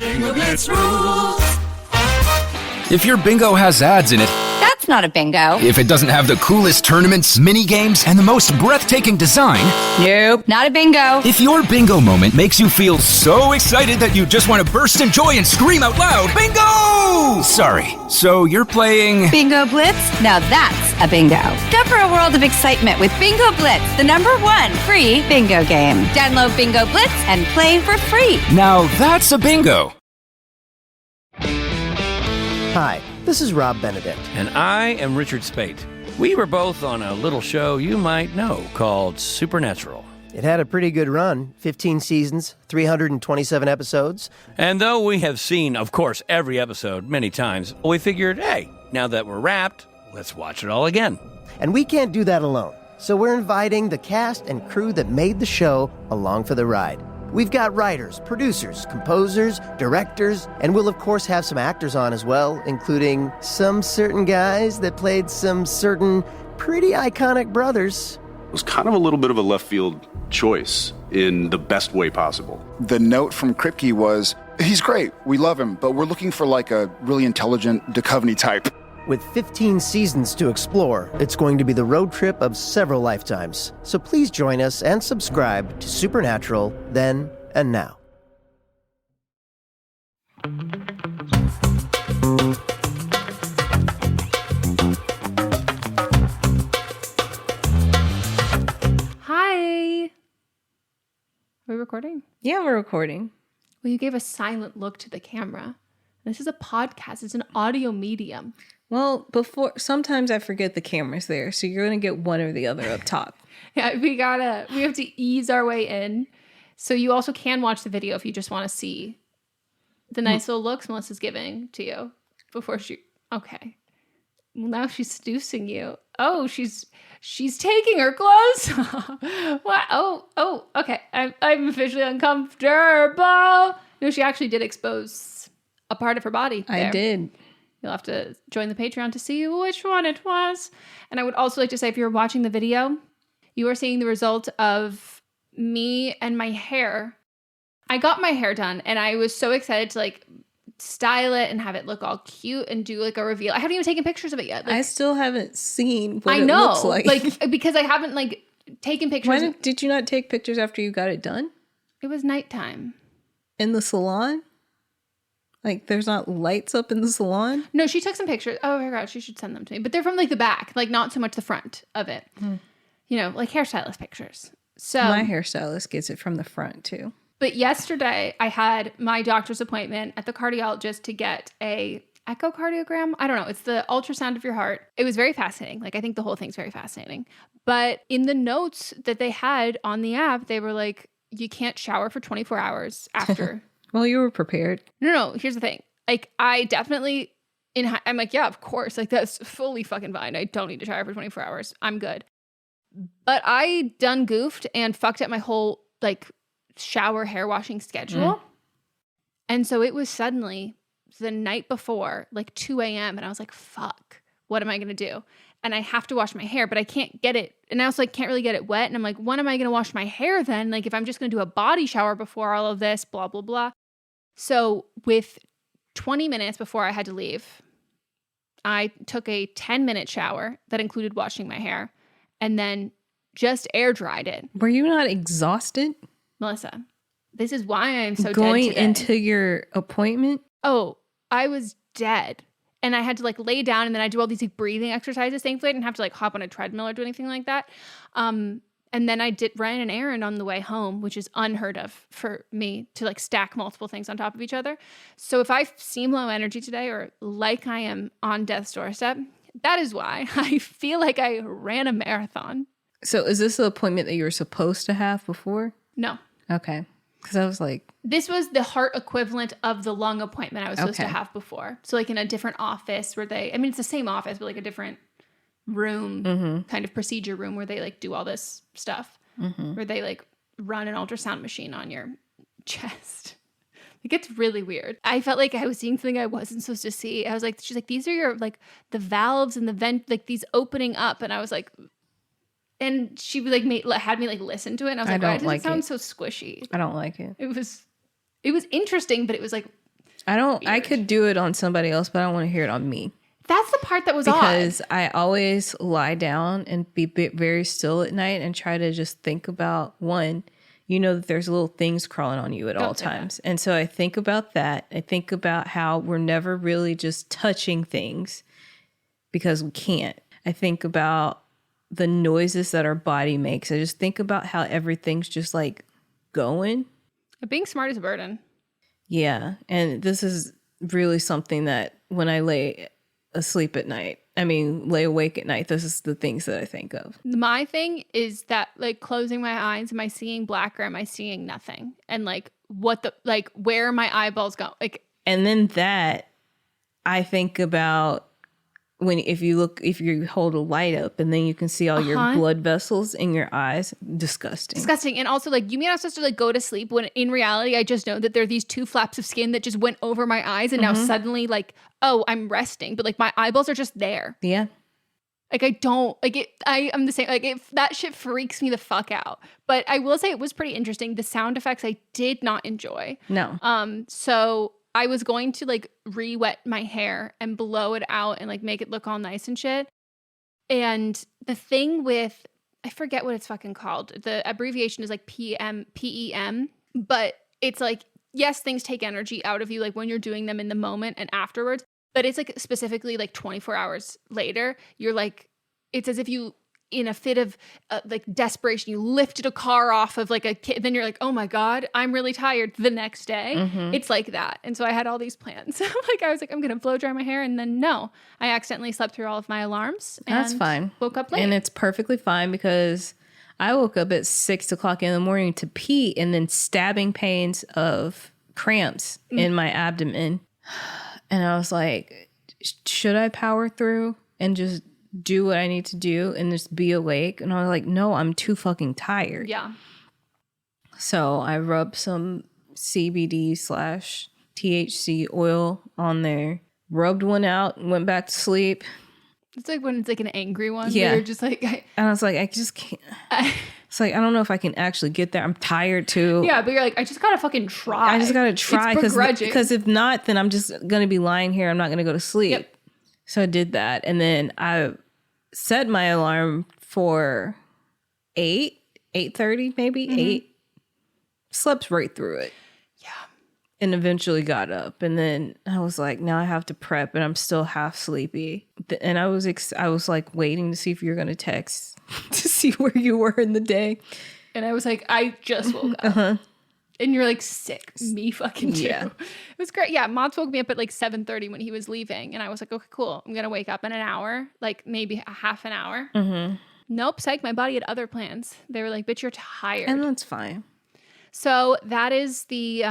Bingo Blitz rules. If your bingo has ads in it, That's not a bingo. if it doesn't have the coolest tournaments, mini games, and the most breathtaking design, Nope, not a bingo. if your bingo moment makes you feel so excited that you just want to burst in joy and scream out loud, bingo! Sorry, so you're playing... Bingo Blitz? Now that's a bingo. Discover a world of excitement with Bingo Blitz, the #1 free bingo game. Download Bingo Blitz and play for free. Now that's a bingo. Hi, this is Rob Benedict. And I am Richard Spate. We were both on a little show you might know called Supernatural. It had a pretty good run, 15 seasons, 327 episodes. And though we have seen, of course, every episode many times, we figured, hey, now that we're wrapped, let's watch it all again. And we can't do that alone, so we're inviting the cast and crew that made the show along for the ride. We've got writers, producers, composers, directors, and we'll of course have some actors on as well, including some certain guys that played some certain pretty iconic brothers. It was kind of a little bit of a left field choice in the best way possible. The note from Kripke was, he's great, we love him, but we're looking for like a really intelligent Duchovny type. With 15 seasons to explore, it's going to be the road trip of several lifetimes. So please join us and subscribe to Supernatural Then and Now. Hi. Are we recording? Yeah, we're recording. Well, you gave a silent look to the camera. This is a podcast. It's an audio medium. Well, sometimes I forget the camera's there, so you're gonna get one or the other up top. Yeah, we have to ease our way in. So you also can watch the video if you just want to see the nice little looks Melissa's giving to you before she. Okay. Well, now she's seducing you. Oh, she's taking her clothes. What? Oh. Okay. I'm officially uncomfortable. No, she actually did expose a part of her body. I did. You'll have to join the Patreon to see which one it was. And I would also like to say, if you're watching the video, you are seeing the result of me and my hair. I got my hair done and I was so excited to like style it and have it look all cute and do like a reveal. I haven't even taken pictures of it yet. Like, I still haven't seen what I it know, looks like. because I haven't like taken pictures. Why did you not take pictures after you got it done? It was nighttime. In the salon? Like, there's not lights up in the salon? No, she took some pictures. Oh my God, she should send them to me. But they're from like the back, like not so much the front of it. You know, like hairstylist pictures. So my hairstylist gets it from the front too. But yesterday I had my doctor's appointment at the cardiologist to get a echocardiogram. I don't know. It's the ultrasound of your heart. It was very fascinating. Like, I think the whole thing's very fascinating. But in the notes that they had on the app, they were like, you can't shower for 24 hours after. Well, you were prepared. No. Here's the thing. Like, I definitely, I'm like, yeah, of course. Like, that's fully fucking fine. I don't need to shower for 24 hours. I'm good. But I done goofed and fucked up my whole, like, shower hair washing schedule. And so it was suddenly the night before, like 2 a.m. And I was like, fuck, what am I going to do? And I have to wash my hair, but I can't get it. And I also like can't really get it wet. And I'm like, when am I going to wash my hair then? Like, if I'm just going to do a body shower before all of this, blah, blah, blah. So with 20 minutes before I had to leave, I took a 10-minute shower that included washing my hair and then just air dried it. Were you not exhausted? Melissa, this is why I'm so going dead today. into your appointment? Oh, I was dead. And I had to like lay down and then I do all these like breathing exercises. Thankfully, I didn't have to like hop on a treadmill or do anything like that. And then I ran an errand on the way home, which is unheard of for me to like stack multiple things on top of each other. So if I seem low energy today or like I am on death's doorstep, that is why I feel like I ran a marathon. So is this the appointment that you were supposed to have before? No. Okay. Because I was like... This was the heart equivalent of the lung appointment I was supposed to have before. So like in a different office where it's the same office, but like a different room, kind of procedure room where they like do all this stuff, where they like run an ultrasound machine on your chest. It gets really weird. I felt like I was seeing something I wasn't supposed to see. I was like, she's like, these are your like the valves and the vent, like these opening up. And I was like, and she like had me like listen to it. And I was like, why does it sound so squishy? I don't like it. It was interesting, but it was like I could do it on somebody else, but I don't want to hear it on me. That's the part that was because odd. I always lie down and be very still at night and try to just think about one, that there's little things crawling on you at all times. And so I think about that. I think about how we're never really just touching things because we can't. I think about the noises that our body makes. I just think about how everything's just like going. Being smart is a burden. Yeah. And this is really something that when I lay awake at night, this is the things that I think of. My thing is that, like, closing my eyes, am I seeing black or am I seeing nothing? And like, where are my eyeballs going? Like, and then that I think about if you hold a light up and then you can see all your blood vessels in your eyes. Disgusting. And also, like, you mean I'm supposed to like go to sleep when in reality I just know that there are these two flaps of skin that just went over my eyes and now suddenly like, oh, I'm resting, but like my eyeballs are just there. Yeah. Like, I don't like it. I'm the same. Like, that shit freaks me the fuck out. But I will say it was pretty interesting. The sound effects I did not enjoy. No. So I was going to like re-wet my hair and blow it out and like make it look all nice and shit. And the thing with, I forget what it's fucking called. The abbreviation is like PEM, but it's like, yes, things take energy out of you like when you're doing them in the moment and afterwards. But it's like specifically like 24 hours later, you're like, it's as if you, in a fit of like desperation, you lifted a car off of like a kid. Then you're like, oh my God, I'm really tired the next day. It's like that. And so I had all these plans. Like, I was like, I'm going to blow dry my hair. And then no, I accidentally slept through all of my alarms. That's fine. Woke up late. And it's perfectly fine because I woke up at 6 o'clock in the morning to pee and then stabbing pains of cramps in my abdomen. And I was like, should I power through and just do what I need to do and just be awake? And I was like, no, I'm too fucking tired. Yeah. So I rubbed some CBD/THC oil on there, rubbed one out, and went back to sleep. It's like when it's like an angry one. Yeah. Where you're just like, and I was like, I just can't. It's like, I don't know if I can actually get there. I'm tired too. Yeah, but you're like, I just gotta fucking try. I just gotta try because if not, then I'm just gonna be lying here. I'm not gonna go to sleep. Yep. So I did that, and then I set my alarm for 8:30, maybe 8. Slept right through it. Yeah. And eventually got up, and then I was like, now I have to prep, and I'm still half sleepy. And I was like waiting to see if you're gonna text to see where you were in the day. And I was like, I just woke up. And you're like, sick. Me fucking too. Yeah. It was great. Yeah, Mods woke me up at like 7:30 when he was leaving. And I was like, okay, cool. I'm going to wake up in an hour, like maybe a half an hour. Nope, psych. My body had other plans. They were like, bitch, you're tired. And that's fine. So that is the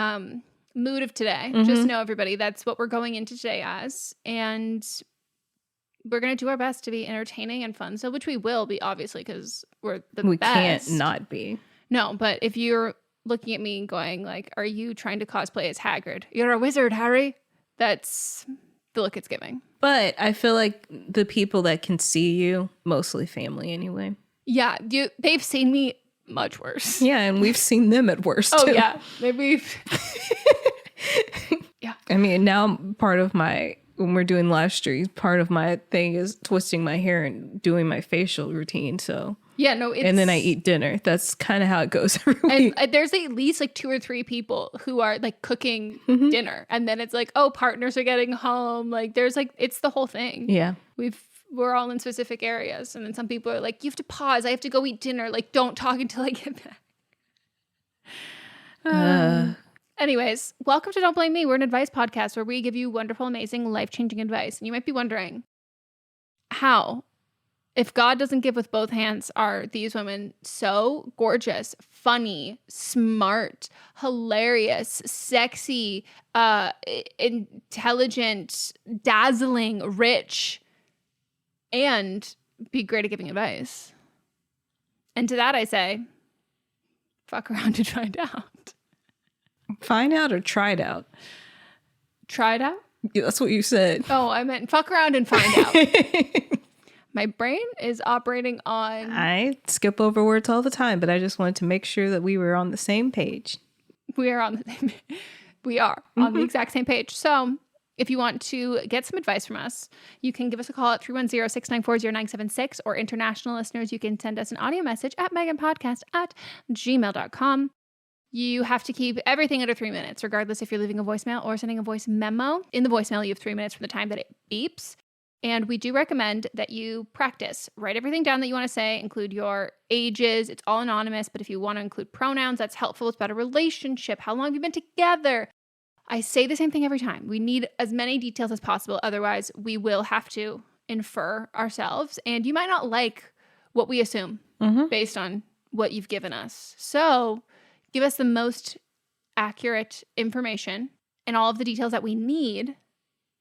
mood of today. Just know, everybody, that's what we're going into today as. And we're going to do our best to be entertaining and fun. So, which we will be, obviously, because we're the we best. Can't not be. No, but if you're looking at me and going like, are you trying to cosplay as Hagrid? You're a wizard, Harry. That's the look it's giving. But I feel like the people that can see you, mostly family anyway. Yeah, they've seen me much worse. Yeah, and we've seen them at worst too. Oh yeah, maybe. Yeah. I mean, now part of when we're doing live streams, part of my thing is twisting my hair and doing my facial routine. So yeah, no, and then I eat dinner. That's kind of how it goes every week. And there's at least like 2 or 3 people who are like cooking dinner, and then it's like, oh, partners are getting home. Like there's like, it's the whole thing. Yeah, we're all in specific areas, and then some people are like, you have to pause. I have to go eat dinner. Like, don't talk until I get back. Anyways, welcome to Don't Blame Me. We're an advice podcast where we give you wonderful, amazing, life-changing advice. And you might be wondering, how, if God doesn't give with both hands, are these women so gorgeous, funny, smart, hilarious, sexy, intelligent, dazzling, rich, and be great at giving advice? And to that I say, fuck around and find out. Find out or tried out? Tried out? Yeah, that's what you said. Oh, I meant fuck around and find out. My brain is operating on... I skip over words all the time, but I just wanted to make sure that we were on the same page. We are on the same page. We are on the exact same page. So if you want to get some advice from us, you can give us a call at 310-694-0976, or international listeners, you can send us an audio message at meghanpodcast@gmail.com. You have to keep everything under 3 minutes, regardless if you're leaving a voicemail or sending a voice memo. In the voicemail, you have 3 minutes from the time that it beeps. And we do recommend that you practice. Write everything down that you want to say, include your ages. It's all anonymous, but if you want to include pronouns, that's helpful. It's about a relationship. How long have you been together? I say the same thing every time. We need as many details as possible. Otherwise, we will have to infer ourselves. And you might not like what we assume based on what you've given us. So give us the most accurate information and all of the details that we need,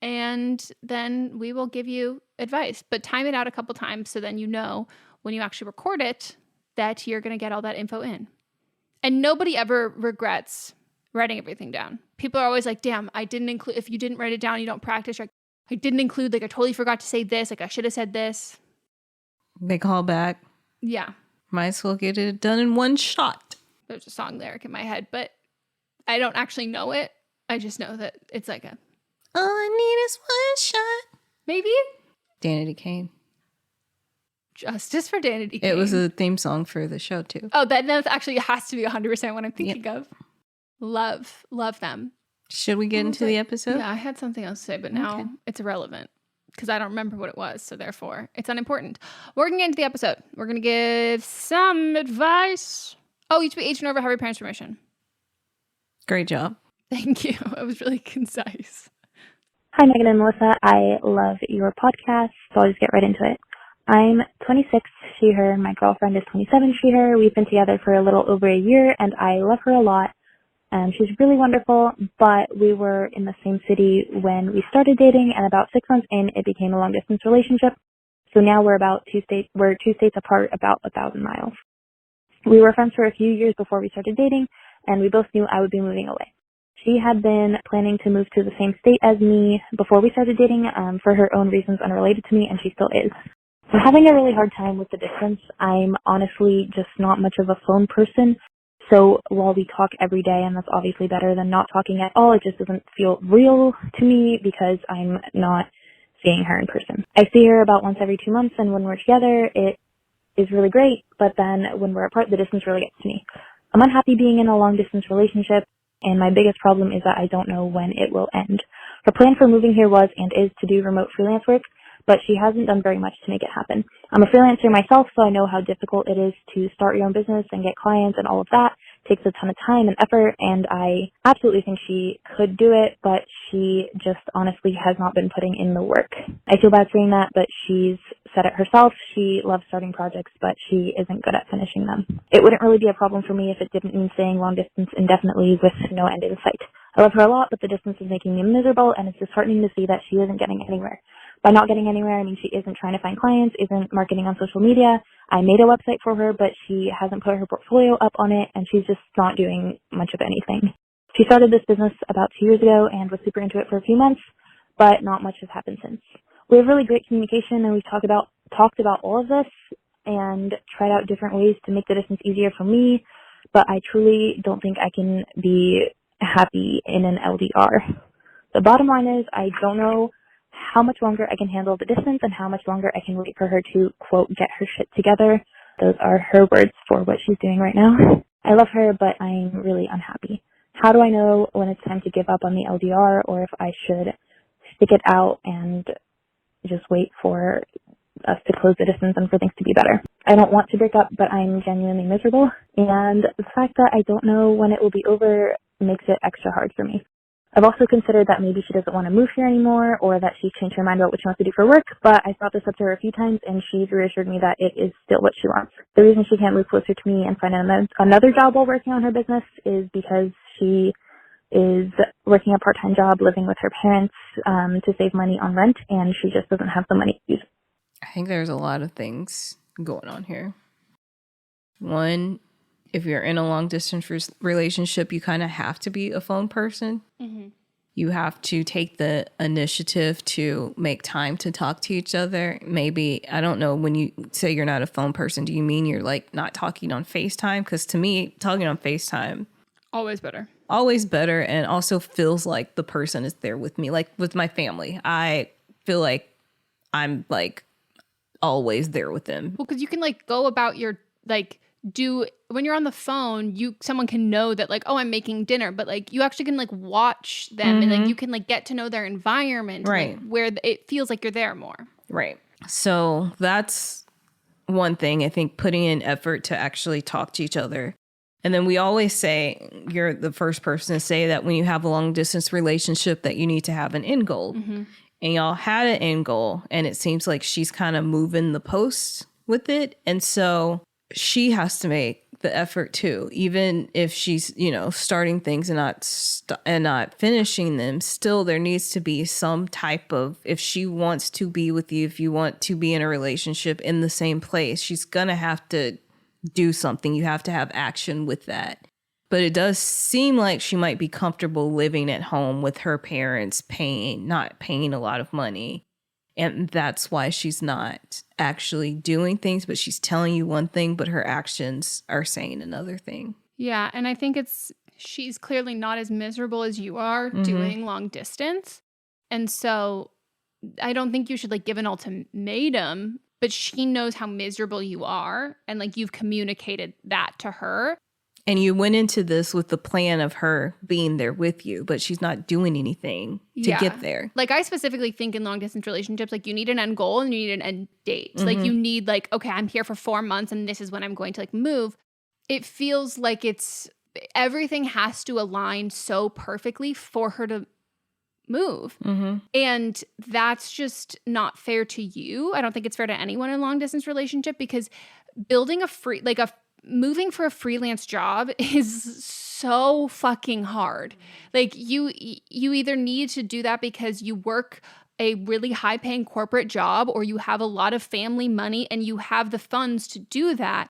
and then we will give you advice. But time it out a couple times so then you know when you actually record it that you're going to get all that info in. And nobody ever regrets writing everything down. People are always like, damn, I didn't include, if you didn't write it down, you don't practice. You're like, I didn't include, like I totally forgot to say this. Like I should have said this. They call back. Yeah. Might as well get it done in one shot. There's a song lyric in my head, but I don't actually know it. I just know that it's like a... All I need is one shot. Maybe? Danity Kane. Justice for Danity Kane. It was a theme song for the show, too. Oh, that actually has to be 100% what I'm thinking of. Love them. Should we get into the episode? Yeah, I had something else to say, but now it's irrelevant because I don't remember what it was, so therefore it's unimportant. We're going to get into the episode. We're going to give some advice. Oh, you should be agent over have your parents' permission. Great job. Thank you. It was really concise. Hi, Meghan and Melisa. I love your podcast, so I'll just get right into it. I'm 26, she, her. My girlfriend is 27, she, her. We've been together for a little over a year, and I love her a lot. She's really wonderful, but we were in the same city when we started dating, and about 6 months in, it became a long-distance relationship. So now we're two states apart, about 1,000 miles. We were friends for a few years before we started dating, and we both knew I would be moving away. She had been planning to move to the same state as me before we started dating for her own reasons unrelated to me, and she still is. I'm having a really hard time with the distance. I'm honestly just not much of a phone person. So while we talk every day, and that's obviously better than not talking at all, it just doesn't feel real to me because I'm not seeing her in person. I see her about once every 2 months, and when we're together, it is really great, but then when we're apart, the distance really gets to me. I'm unhappy being in a long-distance relationship, and my biggest problem is that I don't know when it will end. Her plan for moving here was and is to do remote freelance work, but she hasn't done very much to make it happen. I'm a freelancer myself, so I know how difficult it is to start your own business and get clients and all of that. It takes a ton of time and effort, and I absolutely think she could do it, but she just honestly has not been putting in the work. I feel bad saying that, but she's said it herself. She loves starting projects, but she isn't good at finishing them. It wouldn't really be a problem for me if it didn't mean staying long distance indefinitely with no end in sight. I love her a lot, but the distance is making me miserable, and it's disheartening to see that she isn't getting anywhere. By not getting anywhere, I mean she isn't trying to find clients, isn't marketing on social media. I made a website for her, but she hasn't put her portfolio up on it, and she's just not doing much of anything. She started this business about 2 years ago and was super into it for a few months, but not much has happened since. We have really great communication, and we've talked about all of this and tried out different ways to make the distance easier for me, but I truly don't think I can be happy in an LDR. The bottom line is I don't know how much longer I can handle the distance and how much longer I can wait for her to, quote, get her shit together. Those are her words for what she's doing right now. I love her, but I'm really unhappy. How do I know when it's time to give up on the LDR, or if I should stick it out and just wait for us to close the distance and for things to be better? I don't want to break up, but I'm genuinely miserable, and the fact that I don't know when it will be over makes it extra hard for me. I've also considered that maybe she doesn't want to move here anymore, or that she's changed her mind about what she wants to do for work, but I brought this up to her a few times, and she's reassured me that it is still what she wants. The reason she can't move closer to me and find another job while working on her business is because she is working a part-time job living with her parents to save money on rent, and she just doesn't have the money to use. I think there's a lot of things going on here. One, if you're in a long distance relationship, you kind of have to be a phone person. Mm-hmm. You have to take the initiative to make time to talk to each other. Maybe, I don't know, when you say you're not a phone person, do you mean you're like not talking on FaceTime? Because to me, talking on FaceTime, always better. always better, and also feels like the person is there with me. Like with my family, I feel like I'm like always there with them. Well, because you can like go about your like when you're on the phone, someone can know that like, oh, I'm making dinner, but like you actually can like watch them and like you can like get to know their environment, right? Like, where it feels like you're there more, right? So that's one thing. I think putting in effort to actually talk to each other. And then we always say, you're the first person to say that when you have a long distance relationship that you need to have an end goal. Mm-hmm. And y'all had an end goal, and it seems like she's kind of moving the post with it. And so she has to make the effort too, even if she's, starting things and not finishing them. Still, there needs to be some type of, if she wants to be with you, if you want to be in a relationship in the same place, she's gonna have to do something. You have to have action with that. But it does seem like she might be comfortable living at home with her parents not paying a lot of money. And that's why she's not actually doing things, but she's telling you one thing, but her actions are saying another thing. Yeah. And I think she's clearly not as miserable as you are doing long distance. And so I don't think you should like give an ultimatum, but she knows how miserable you are. And like you've communicated that to her. And you went into this with the plan of her being there with you, but she's not doing anything to get there. Like I specifically think in long distance relationships, like you need an end goal and you need an end date. Like you need like, okay, I'm here for 4 months and this is when I'm going to like move. It feels like everything has to align so perfectly for her to move. Mm-hmm. And that's just not fair to you. I don't think it's fair to anyone in a long distance relationship, because building moving for a freelance job is so fucking hard. Like you either need to do that because you work a really high paying corporate job, or you have a lot of family money and you have the funds to do that.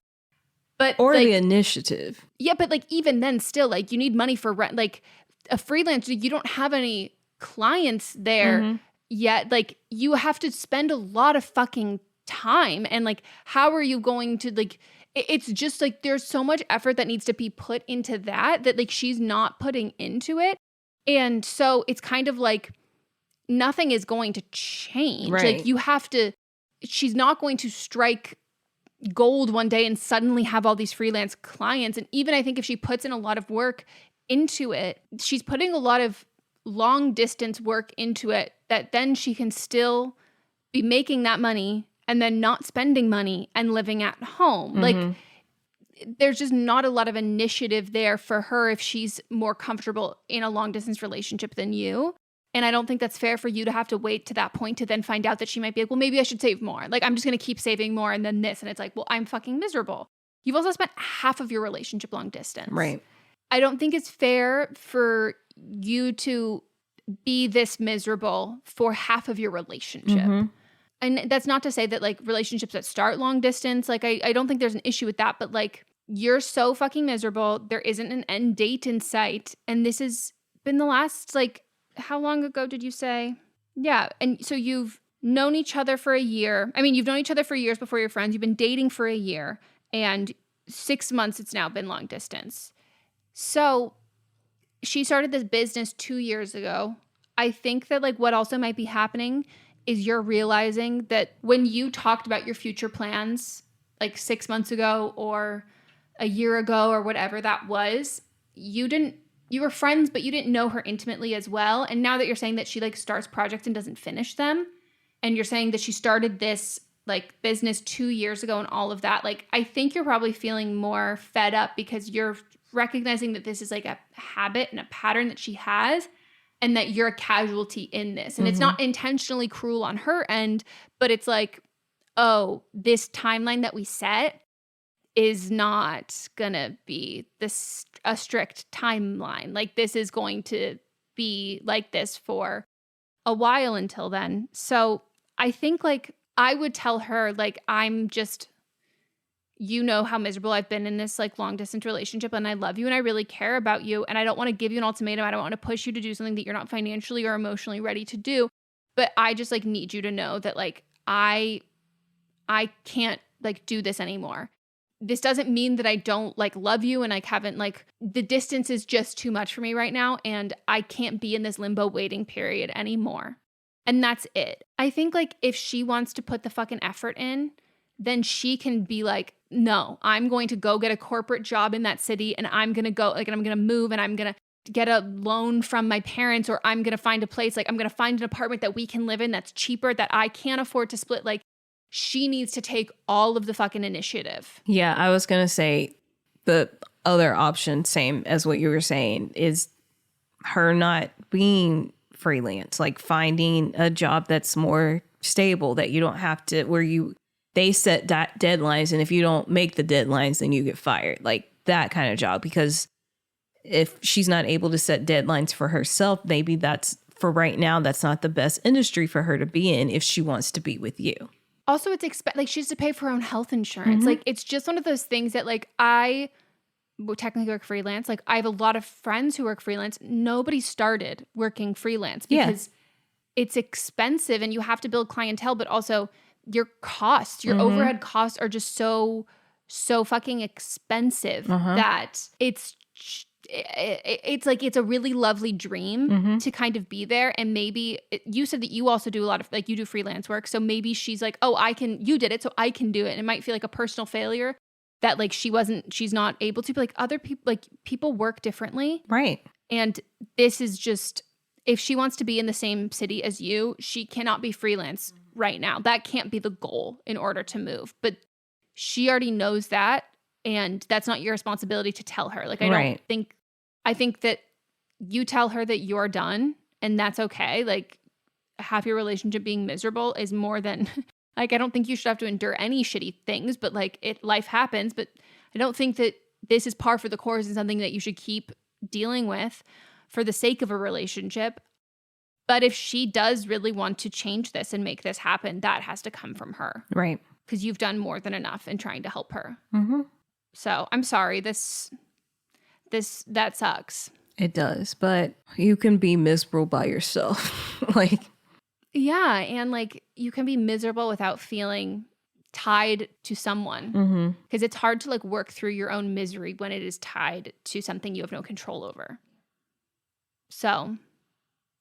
Or the initiative. Yeah, but like even then still, like you need money for rent. Like a freelancer, you don't have any clients there yet. Like you have to spend a lot of fucking time. And like, how are you going to like, it's just like there's so much effort that needs to be put into that like she's not putting into it. And so it's kind of like nothing is going to change. Right. Like she's not going to strike gold one day and suddenly have all these freelance clients. And even I think if she puts in a lot of work into it, she's putting a lot of long distance work into it, that then she can still be making that money and then not spending money and living at home. Like there's just not a lot of initiative there for her if she's more comfortable in a long distance relationship than you. And I don't think that's fair for you to have to wait to that point to then find out that she might be like, well, maybe I should save more. Like, I'm just going to keep saving more and then this. And it's like, well, I'm fucking miserable. You've also spent half of your relationship long distance. Right. I don't think it's fair for you to be this miserable for half of your relationship. And that's not to say that like relationships that start long distance, like I don't think there's an issue with that, but like you're so fucking miserable. There isn't an end date in sight. And this has been the last, like, how long ago did you say? Yeah. And so you've known each other for a year. I mean, you've known each other for years before you're friends. You've been dating for a year, and 6 months it's now been long distance. So she started this business 2 years ago. I think that like what also might be happening is you're realizing that when you talked about your future plans like 6 months ago or a year ago or whatever that was, you were friends, but you didn't know her intimately as well. And now that you're saying that she like starts projects and doesn't finish them, and you're saying that she started this like business 2 years ago and all of that, like I think you're probably feeling more fed up because you're recognizing that this is like a habit and a pattern that she has, and that you're a casualty in this. And it's not intentionally cruel on her end, but it's like, oh, this timeline that we set is not gonna be a strict timeline. Like this is going to be like this for a while until then. So I think like I would tell her like, I'm just, you know how miserable I've been in this like long distance relationship, and I love you and I really care about you, and I don't want to give you an ultimatum. I don't want to push you to do something that you're not financially or emotionally ready to do, but I just like need you to know that like I can't like do this anymore. this doesn't mean that I don't like love you and like haven't like the distance is just too much for me right now and I can't be in this limbo waiting period anymore. And that's it. I think like if she wants to put the fucking effort in, then she can be like, no, I'm going to go get a corporate job in that city and I'm going to go like, and I'm going to move and I'm going to get a loan from my parents, or I'm going to find a place, like I'm going to find an apartment that we can live in that's cheaper, that I can't afford to split. Like she needs to take all of the fucking initiative. Yeah, I was going to say the other option, same as what you were saying, is her not being freelance, like finding a job that's more stable, that you don't have to, where they set deadlines, and if you don't make the deadlines, then you get fired. Like that kind of job, because if she's not able to set deadlines for herself, maybe that's, for right now, that's not the best industry for her to be in if she wants to be with you. Also, it's like she has to pay for her own health insurance. Like it's just one of those things that like I technically work freelance. Like I have a lot of friends who work freelance. Nobody started working freelance because it's expensive and you have to build clientele, but also your costs, your overhead costs are just so fucking expensive that it's like it's a really lovely dream to kind of be there. And maybe you said that you also do a lot of like you do freelance work, so maybe she's like, oh, you did it, so I can do it. And it might feel like a personal failure that like she's not able to, but like other people, like people work differently, right? And this is just, if she wants to be in the same city as you, she cannot be freelance right now. That can't be the goal in order to move, but she already knows that. And that's not your responsibility to tell her. Like, I think that you tell her that you're done and that's okay. Like, half your relationship being miserable is more than, like, I don't think you should have to endure any shitty things, but like life happens. But I don't think that this is par for the course and something that you should keep dealing with for the sake of a relationship. But if she does really want to change this and make this happen, that has to come from her. Right. Because you've done more than enough in trying to help her. So I'm sorry, that sucks. It does, but you can be miserable by yourself. Like, yeah, and like you can be miserable without feeling tied to someone, because it's hard to like work through your own misery when it is tied to something you have no control over. So,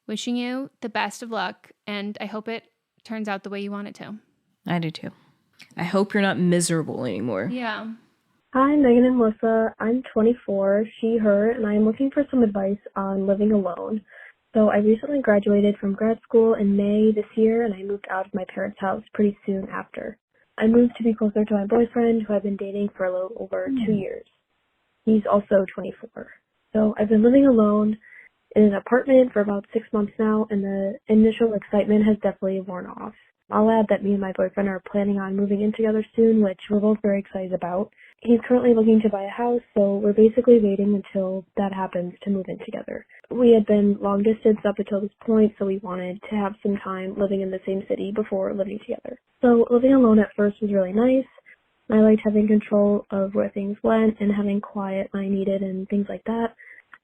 wishing you the best of luck, and I hope it turns out the way you want it to. I do too. I hope you're not miserable anymore. Yeah. Hi, Meghan and Melisa. I'm 24, she, her, and I am looking for some advice on living alone. So I recently graduated from grad school in May this year, and I moved out of my parents' house pretty soon after. I moved to be closer to my boyfriend, who I've been dating for a little over 2 years. He's also 24. So I've been living alone in an apartment for about 6 months now, and the initial excitement has definitely worn off. I'll add that me and my boyfriend are planning on moving in together soon, which we're both very excited about. He's currently looking to buy a house, so we're basically waiting until that happens to move in together. We had been long distance up until this point, so we wanted to have some time living in the same city before living together. So living alone at first was really nice. I liked having control of where things went and having quiet when I needed and things like that.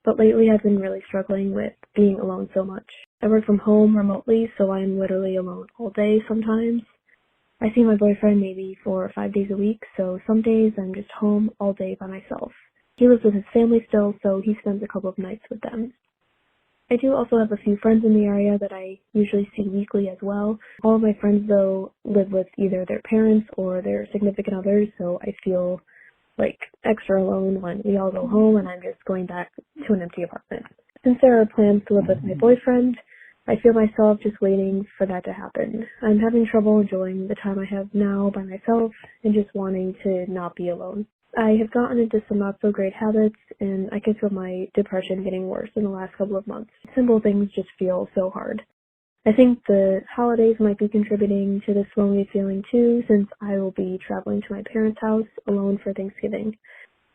But lately I've been really struggling with being alone so much. I work from home remotely, so I'm literally alone all day sometimes. I see my boyfriend maybe 4 or 5 days a week, so some days I'm just home all day by myself. He lives with his family still, so he spends a couple of nights with them. I do also have a few friends in the area that I usually see weekly as well. All of my friends, though, live with either their parents or their significant others, so I feel like extra alone when we all go home and I'm just going back to an empty apartment. Since there are plans to live with my boyfriend, I feel myself just waiting for that to happen. I'm having trouble enjoying the time I have now by myself and just wanting to not be alone. I have gotten into some not so great habits, and I can feel my depression getting worse in the last couple of months. Simple things just feel so hard. I think the holidays might be contributing to this lonely feeling too, since I will be traveling to my parents' house alone for Thanksgiving.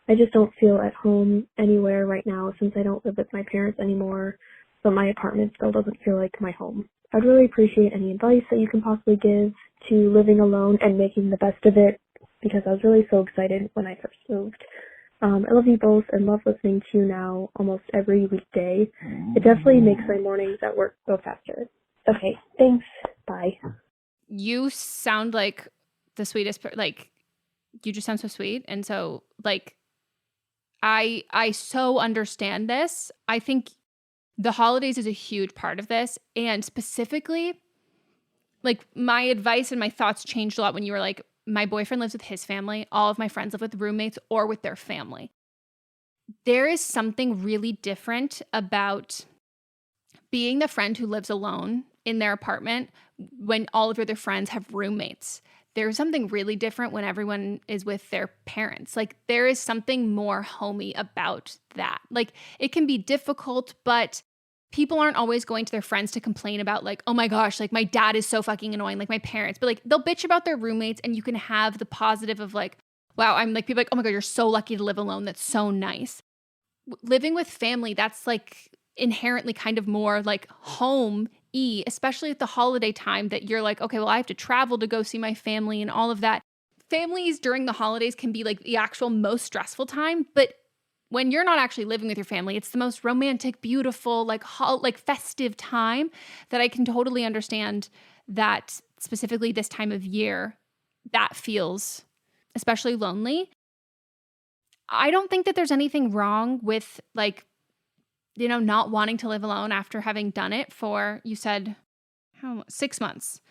I just don't feel at home anywhere right now since I don't live with my parents anymore, but my apartment still doesn't feel like my home. I'd really appreciate any advice that you can possibly give to living alone and making the best of it, because I was really so excited when I first moved. I love you both and love listening to you now almost every weekday. It definitely makes my mornings at work go faster. Okay, thanks. Bye. You sound like the sweetest, like You just sound so sweet. And so like, I so understand this. I think the holidays is a huge part of this. And specifically, like my advice and my thoughts changed a lot when you were like, my boyfriend lives with his family. All of my friends live with roommates or with their family. There is something really different about being the friend who lives alone in their apartment when all of your other friends have roommates. There's something really different when everyone is with their parents. Like there is something more homey about that. Like it can be difficult, but people aren't always going to their friends to complain about like, oh my gosh, like my dad is so fucking annoying, like my parents. But like they'll bitch about their roommates and you can have the positive of like, wow, I'm like, people like, oh my God, you're so lucky to live alone. That's so nice. Living with family, that's like inherently kind of more like home-y, especially at the holiday time that you're like, okay, well, I have to travel to go see my family and all of that. Families during the holidays can be like the actual most stressful time, but when you're not actually living with your family, it's the most romantic, beautiful, like festive time that I can totally understand that specifically this time of year, that feels especially lonely. I don't think that there's anything wrong with like, you know, not wanting to live alone after having done it for, you said, 6 months.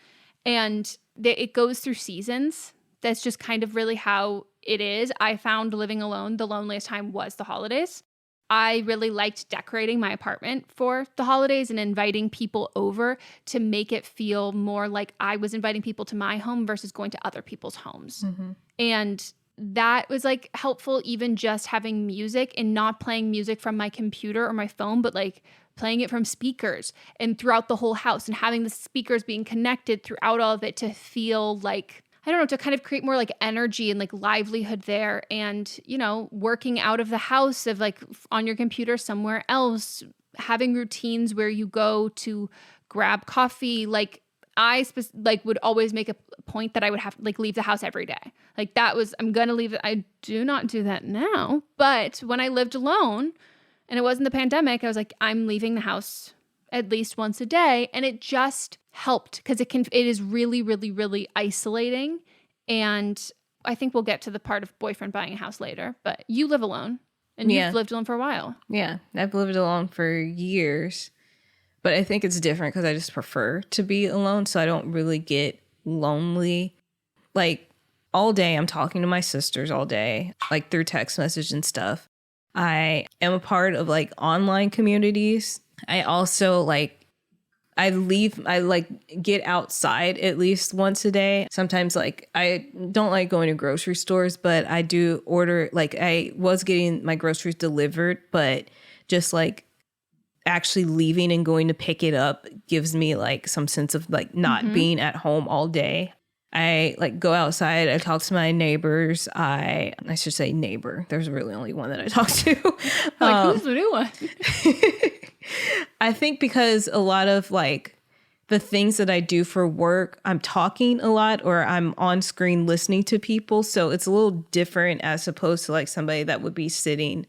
And it goes through seasons. That's just kind of really how it is. I found living alone, the loneliest time was the holidays. I really liked decorating my apartment for the holidays and inviting people over to make it feel more like I was inviting people to my home versus going to other people's homes. Mm-hmm. And that was like helpful, even just having music and not playing music from my computer or my phone, but like playing it from speakers and throughout the whole house and having the speakers being connected throughout all of it to feel like, I don't know, to kind of create more like energy and like livelihood there. And, you know, working out of the house of like on your computer somewhere else, having routines where you go to grab coffee. Like I would always make a point that I would have to like leave the house every day. Like that was, I'm going to leave it. I do not do that now. But when I lived alone and it wasn't the pandemic, I was like, I'm leaving the house at least once a day. And it just helped because it is really, really, really isolating. And I think we'll get to the part of boyfriend buying a house later, but you live alone and you've lived alone for a while. Yeah, I've lived alone for years, but I think it's different because I just prefer to be alone. So I don't really get lonely. Like all day I'm talking to my sisters all day, like through text message and stuff. I am a part of like online communities. I also I get outside at least once a day. Sometimes like I don't like going to grocery stores, but I do order, like I was getting my groceries delivered, but just like actually leaving and going to pick it up gives me like some sense of like not being at home all day. I like go outside. I talk to my neighbors. I should say neighbor. There's really only one that I talk to. Who's the new one? I think because a lot of like the things that I do for work, I'm talking a lot or I'm on screen listening to people. So it's a little different as opposed to like somebody that would be sitting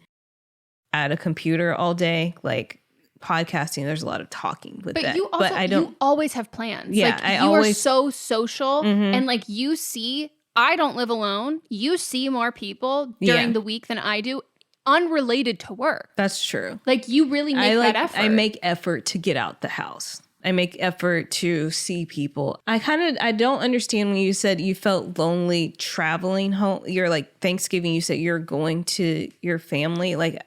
at a computer all day. Like podcasting, there's a lot of talking with that. But you always have plans. Yeah, like, you are so social and like I don't live alone. You see more people during the week than I do. Unrelated to work. That's true. Like you really make that effort. I make effort to get out the house. I make effort to see people. I don't understand when you said you felt lonely traveling home. You're like Thanksgiving, you said you're going to your family. Like,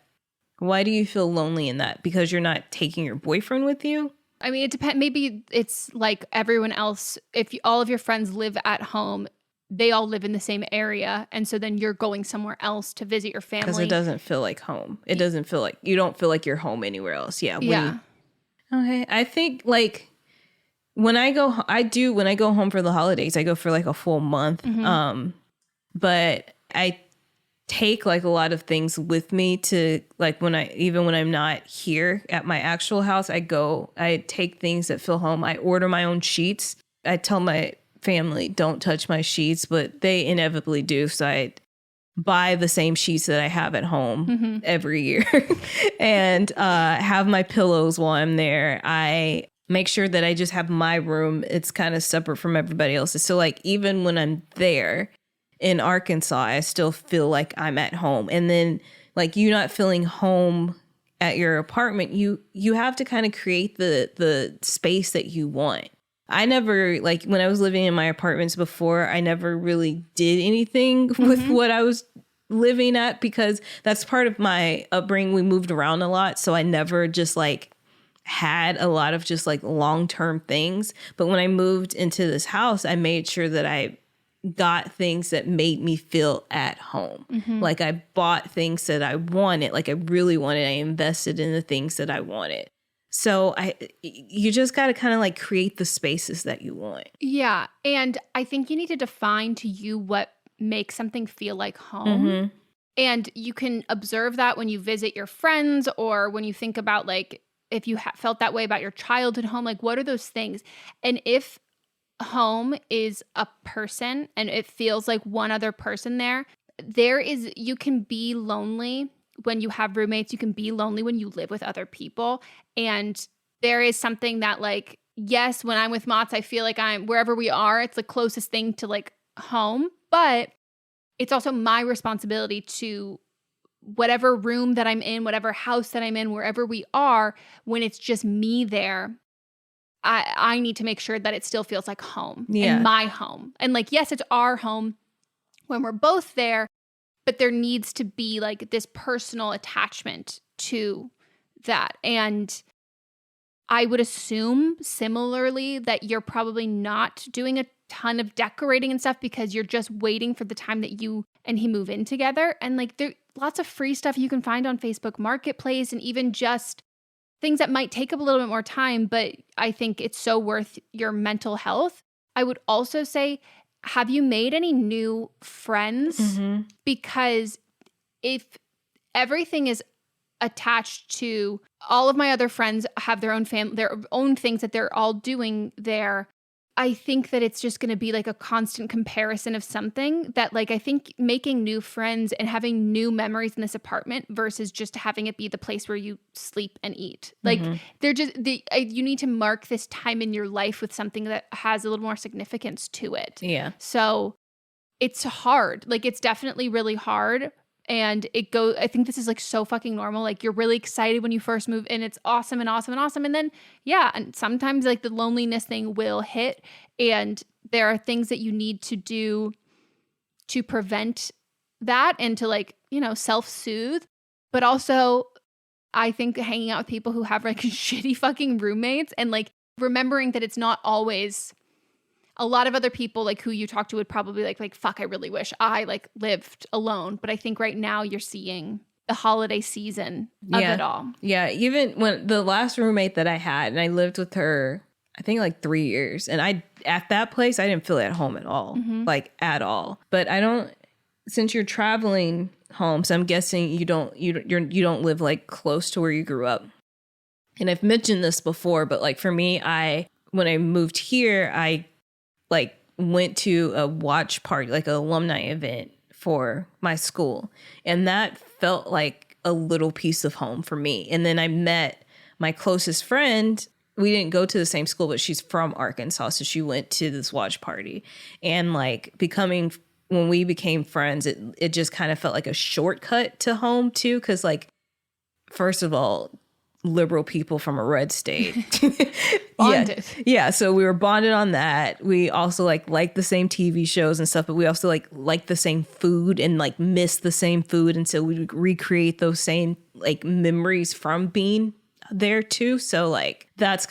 why do you feel lonely in that? Because you're not taking your boyfriend with you? I mean, it depends. Maybe it's like everyone else. If all of your friends live at home, they all live in the same area. And so then you're going somewhere else to visit your family. Because it doesn't feel like home. It doesn't feel like, you don't feel like you're home anywhere else. Yeah. Okay. I think like when I go home for the holidays, I go for like a full month. But I take like a lot of things with me to like even when I'm not here at my actual house, I take things that feel home. I order my own sheets. I tell my family don't touch my sheets, but they inevitably do. So I buy the same sheets that I have at home every year and have my pillows while I'm there. I make sure that I just have my room. It's kind of separate from everybody else's. So like even when I'm there, in Arkansas, I still feel like I'm at home. And then like you not feeling home at your apartment, you have to kind of create the space that you want. I never, like when I was living in my apartments before, I never really did anything with what I was living at, because that's part of my upbringing. We moved around a lot. So I never just like had a lot of just like long-term things. But when I moved into this house, I made sure that I got things that made me feel at home. Like I bought things that I wanted, like I really wanted. I invested in the things that I wanted. So you just got to kind of like create the spaces that you want. Yeah. And I think you need to define to you what makes something feel like home. And you can observe that when you visit your friends, or when you think about like, if you felt that way about your childhood home, like what are those things? And if home is a person and it feels like one other person there, you can be lonely when you have roommates. You can be lonely when you live with other people. And there is something that like, yes, when I'm with Mott's, I feel like I'm wherever we are, it's the closest thing to like home, but it's also my responsibility to whatever room that I'm in, whatever house that I'm in, wherever we are, when it's just me there, I need to make sure that it still feels like home and my home. And like, yes, it's our home when we're both there, but there needs to be like this personal attachment to that. And I would assume similarly that you're probably not doing a ton of decorating and stuff because you're just waiting for the time that you and he move in together. And like there lots of free stuff you can find on Facebook Marketplace, and even just things that might take up a little bit more time, but I think it's so worth your mental health. I would also say, have you made any new friends? Because if everything is attached to all of my other friends have their own their own things that they're all doing there, I think that it's just going to be like a constant comparison of something that like, I think making new friends and having new memories in this apartment versus just having it be the place where you sleep and eat. Like they're just, you need to mark this time in your life with something that has a little more significance to it. Yeah. So it's hard. Like it's definitely really hard. And I think this is like so fucking normal. Like you're really excited when you first move in. It's awesome and awesome and awesome. And then, yeah, and sometimes like the loneliness thing will hit. And there are things that you need to do to prevent that and to like, you know, self-soothe. But also, I think hanging out with people who have like shitty fucking roommates and like remembering that it's not always... A lot of other people like who you talk to would probably like, fuck, I really wish I like lived alone. But I think right now you're seeing the holiday season of it all. Yeah. Even when the last roommate that I had, and I lived with her, I think like 3 years. And at that place, I didn't feel at home at all, like at all. But since you're traveling home, so I'm guessing you don't live like close to where you grew up. And I've mentioned this before, but like for me, when I moved here, I like went to a watch party, like an alumni event for my school. And that felt like a little piece of home for me. And then I met my closest friend. We didn't go to the same school, but she's from Arkansas. So she went to this watch party. And like when we became friends, it just kind of felt like a shortcut to home too. Cause like, first of all, liberal people from a red state. Bonded. Yeah. So we were bonded on that. We also like the same TV shows and stuff, but we also like the same food and like miss the same food. And so we recreate those same like memories from being there too. So like that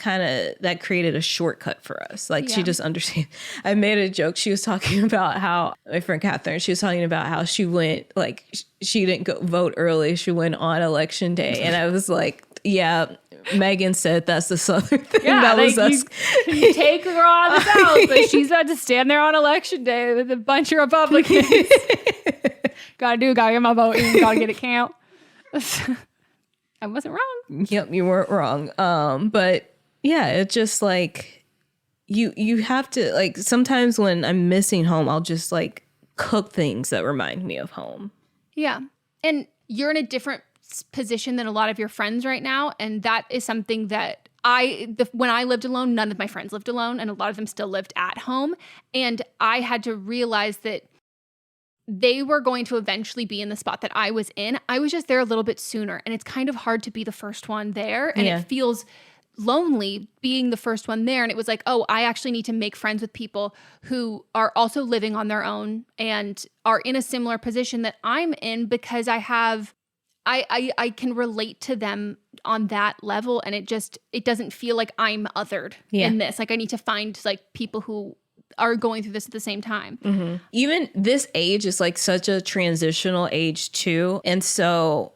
created a shortcut for us. Like she just understands. I made a joke. She was talking about how my friend Catherine, she was talking about how she went like she didn't go vote early. She went on election day. And I was like, yeah, Megan said that's the Southern thing. Yeah, that was us. You take her on the South, but she's about to stand there on election day with a bunch of Republicans. Gotta get my vote in, gotta get it count. I wasn't wrong. Yep, you weren't wrong. But yeah, it's just like you have to like sometimes when I'm missing home, I'll just like cook things that remind me of home. Yeah. And you're in a different position than a lot of your friends right now. And that is something that when I lived alone, none of my friends lived alone and a lot of them still lived at home. And I had to realize that they were going to eventually be in the spot that I was in. I was just there a little bit sooner, and it's kind of hard to be the first one there, and it feels lonely being the first one there. And it was like, oh, I actually need to make friends with people who are also living on their own and are in a similar position that I'm in, because I can relate to them on that level, and it doesn't feel like I'm othered in this. Like, I need to find like people who are going through this at the same time. Mm-hmm. Even this age is like such a transitional age too. And so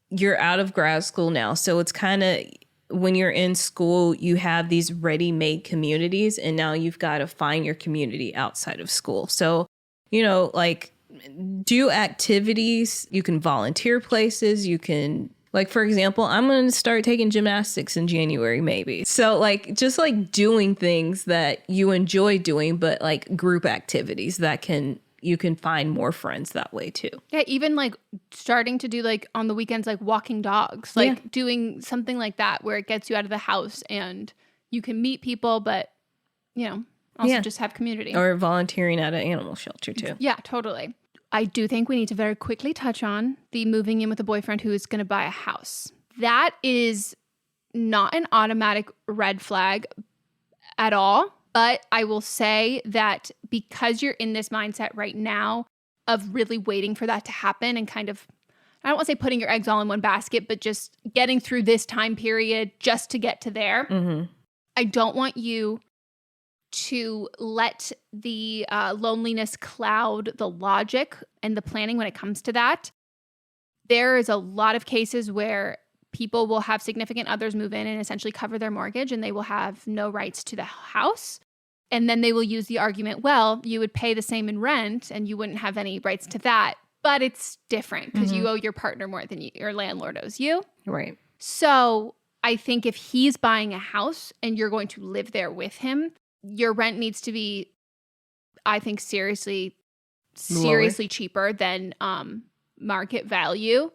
you're out of grad school now. So it's kind of, when you're in school, you have these ready-made communities, and now you've got to find your community outside of school. So, you know, like, do activities. You can volunteer places. You can, like, for example, I'm going to start taking gymnastics in January, maybe. So like, just like doing things that you enjoy doing, but like group activities that you can find more friends that way too. Yeah, even like starting to do like on the weekends, like walking dogs, like doing something like that where it gets you out of the house and you can meet people, but, you know, also just have community. Or volunteering at an animal shelter too. Yeah, totally. I do think we need to very quickly touch on the moving in with a boyfriend who is going to buy a house. That is not an automatic red flag at all. But I will say that because you're in this mindset right now of really waiting for that to happen and kind of, I don't want to say putting your eggs all in one basket, but just getting through this time period just to get to there. Mm-hmm. I don't want you to let the loneliness cloud the logic and the planning when it comes to that. There is a lot of cases where people will have significant others move in and essentially cover their mortgage, and they will have no rights to the house. And then they will use the argument, well, you would pay the same in rent and you wouldn't have any rights to that. But it's different because you owe your partner more than your landlord owes you. Right. So I think if he's buying a house and you're going to live there with him, your rent needs to be, I think, seriously cheaper than market value.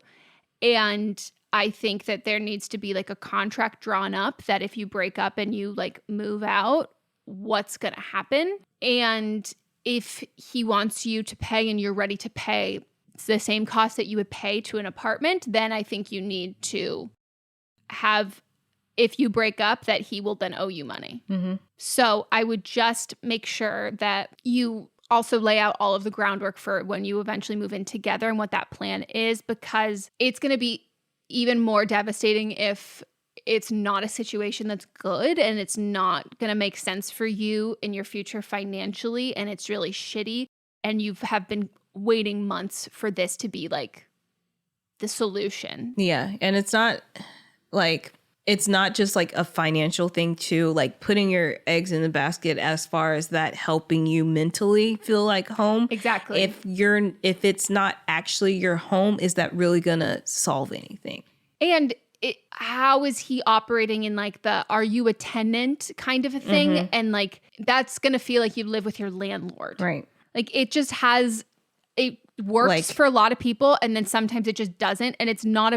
And I think that there needs to be like a contract drawn up that if you break up and you like move out, what's going to happen. And if he wants you to pay and you're ready to pay the same cost that you would pay to an apartment, then I think you need to have, if you break up, that he will then owe you money. Mm-hmm. So I would just make sure that you also lay out all of the groundwork for when you eventually move in together and what that plan is, because it's going to be even more devastating if it's not a situation that's good and it's not going to make sense for you in your future financially, and it's really shitty, and you have been waiting months for this to be like the solution. Yeah. And it's not just like a financial thing too, like putting your eggs in the basket as far as that helping you mentally feel like home. Exactly. If it's not actually your home, is that really going to solve anything? And how is he operating in like the are you a tenant kind of a thing? Mm-hmm. And like that's going to feel like you live with your landlord. Right. Like it works like, for a lot of people, and then sometimes it just doesn't. And it's not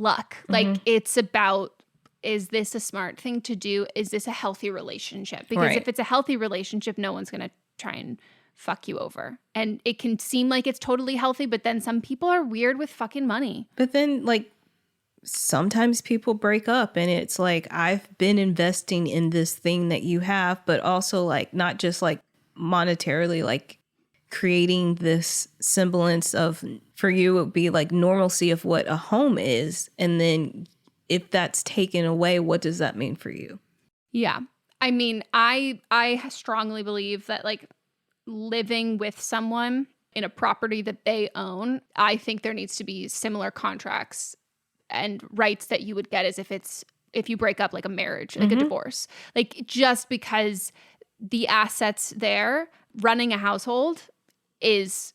luck. Mm-hmm. Like it's about, is this a smart thing to do? Is this a healthy relationship? Because if it's a healthy relationship, no one's going to try and fuck you over. And it can seem like it's totally healthy, but then some people are weird with fucking money. But then like sometimes people break up and it's like, I've been investing in this thing that you have, but also like not just like monetarily, like creating this semblance of, for you, it would be like normalcy of what a home is. And then if that's taken away, what does that mean for you? Yeah. I mean, I strongly believe that like living with someone in a property that they own, I think there needs to be similar contracts and rights that you would get as if you break up like a marriage, like a divorce. Like just because the assets there, running a household is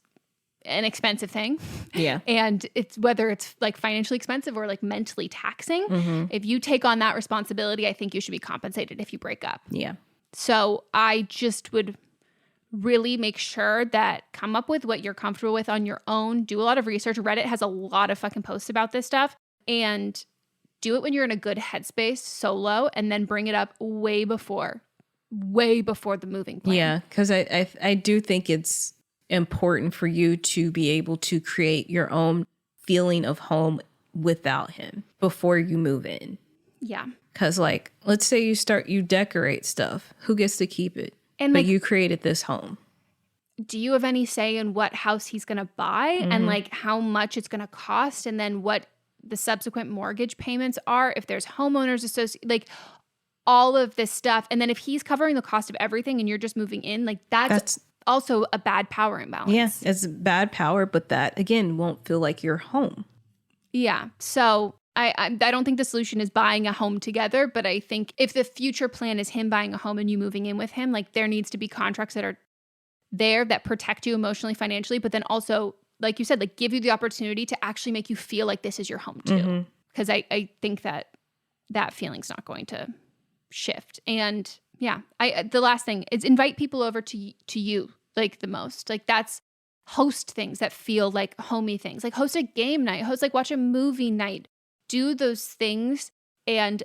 an expensive thing. Yeah. And it's whether it's like financially expensive or like mentally taxing. Mm-hmm. If you take on that responsibility, I think you should be compensated if you break up. Yeah. So I just would really make sure that come up with what you're comfortable with on your own. Do a lot of research. Reddit has a lot of fucking posts about this stuff. And do it when you're in a good headspace solo, and then bring it up way before the moving plan. Yeah, because I do think it's important for you to be able to create your own feeling of home without him before you move in. Yeah. Because, like, let's say you decorate stuff. Who gets to keep it? And but like, you created this home. Do you have any say in what house he's going to buy and like how much it's going to cost, and then what the subsequent mortgage payments are, if there's homeowners associated, like all of this stuff. And then if he's covering the cost of everything and you're just moving in, like that's also a bad power imbalance. Yeah, it's bad power, but that, again, won't feel like your home. Yeah. So I don't think the solution is buying a home together, but I think if the future plan is him buying a home and you moving in with him, like there needs to be contracts that are there that protect you emotionally, financially, but then also, like you said, like give you the opportunity to actually make you feel like this is your home too. Because I think that feeling's not going to shift. And yeah, the last thing is invite people over to you, like the most. Like that's host things that feel like homey things. Like host a game night, like watch a movie night. Do those things, and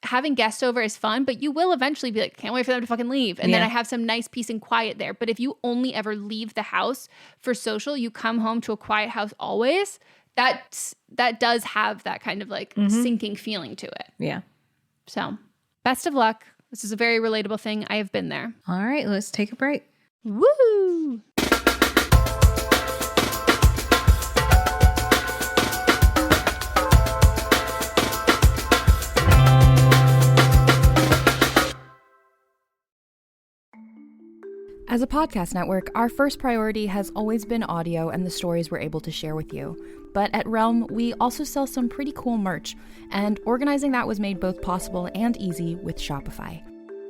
having guests over is fun, but you will eventually be like, can't wait for them to fucking leave. And then I have some nice peace and quiet there. But if you only ever leave the house for social, you come home to a quiet house always, that does have that kind of like sinking feeling to it. Yeah. So best of luck. This is a very relatable thing. I have been there. All right, let's take a break. Woo! As a podcast network, our first priority has always been audio and the stories we're able to share with you. But at Realm, we also sell some pretty cool merch, and organizing that was made both possible and easy with Shopify.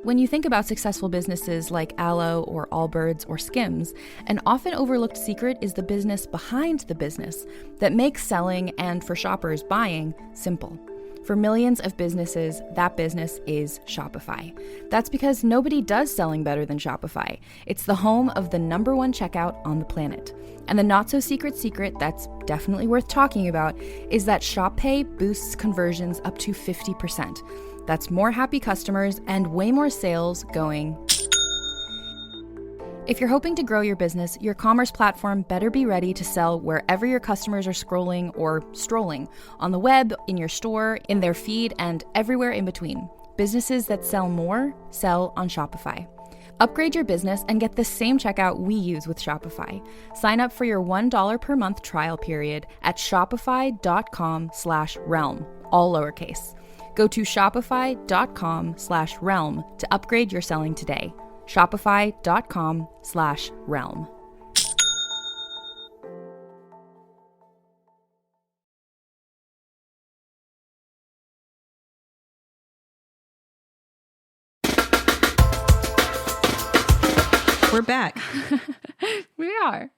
When you think about successful businesses like Aloe or Allbirds or Skims, an often overlooked secret is the business behind the business that makes selling and, for shoppers, buying simple. For millions of businesses, that business is Shopify. That's because nobody does selling better than Shopify. It's the home of the #1 checkout on the planet. And the not-so-secret secret that's definitely worth talking about is that Shop Pay boosts conversions up to 50%. That's more happy customers and way more sales going. If you're hoping to grow your business, your commerce platform better be ready to sell wherever your customers are scrolling or strolling, on the web, in your store, in their feed, and everywhere in between. Businesses that sell more sell on Shopify. Upgrade your business and get the same checkout we use with Shopify. Sign up for your $1 per month trial period at shopify.com/realm, all lowercase. Go to shopify.com/realm to upgrade your selling today. Shopify.com/realm. We're back. We are.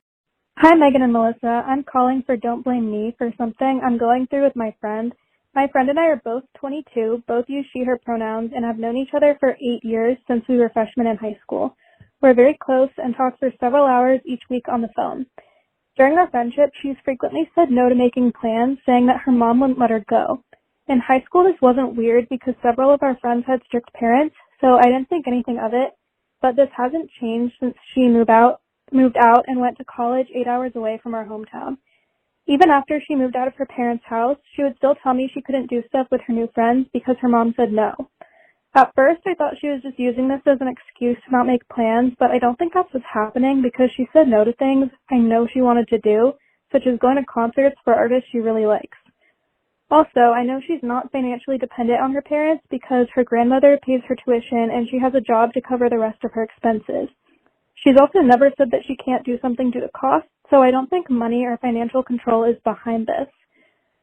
Hi, Meghan and Melisa. I'm calling for Don't Blame Me for something I'm going through with my friend. My friend and I are both 22, both use she, her pronouns, and have known each other for 8 years since we were freshmen in high school. We're very close and talk for several hours each week on the phone. During our friendship, she's frequently said no to making plans, saying that her mom wouldn't let her go. In high school, this wasn't weird because several of our friends had strict parents, so I didn't think anything of it. But this hasn't changed since she moved out and went to college 8 hours away from our hometown. Even after she moved out of her parents' house, she would still tell me she couldn't do stuff with her new friends because her mom said no. At first, I thought she was just using this as an excuse to not make plans, but I don't think that's what's happening because she said no to things I know she wanted to do, such as going to concerts for artists she really likes. Also, I know she's not financially dependent on her parents because her grandmother pays her tuition and she has a job to cover the rest of her expenses. She's also never said that she can't do something due to cost, so I don't think money or financial control is behind this.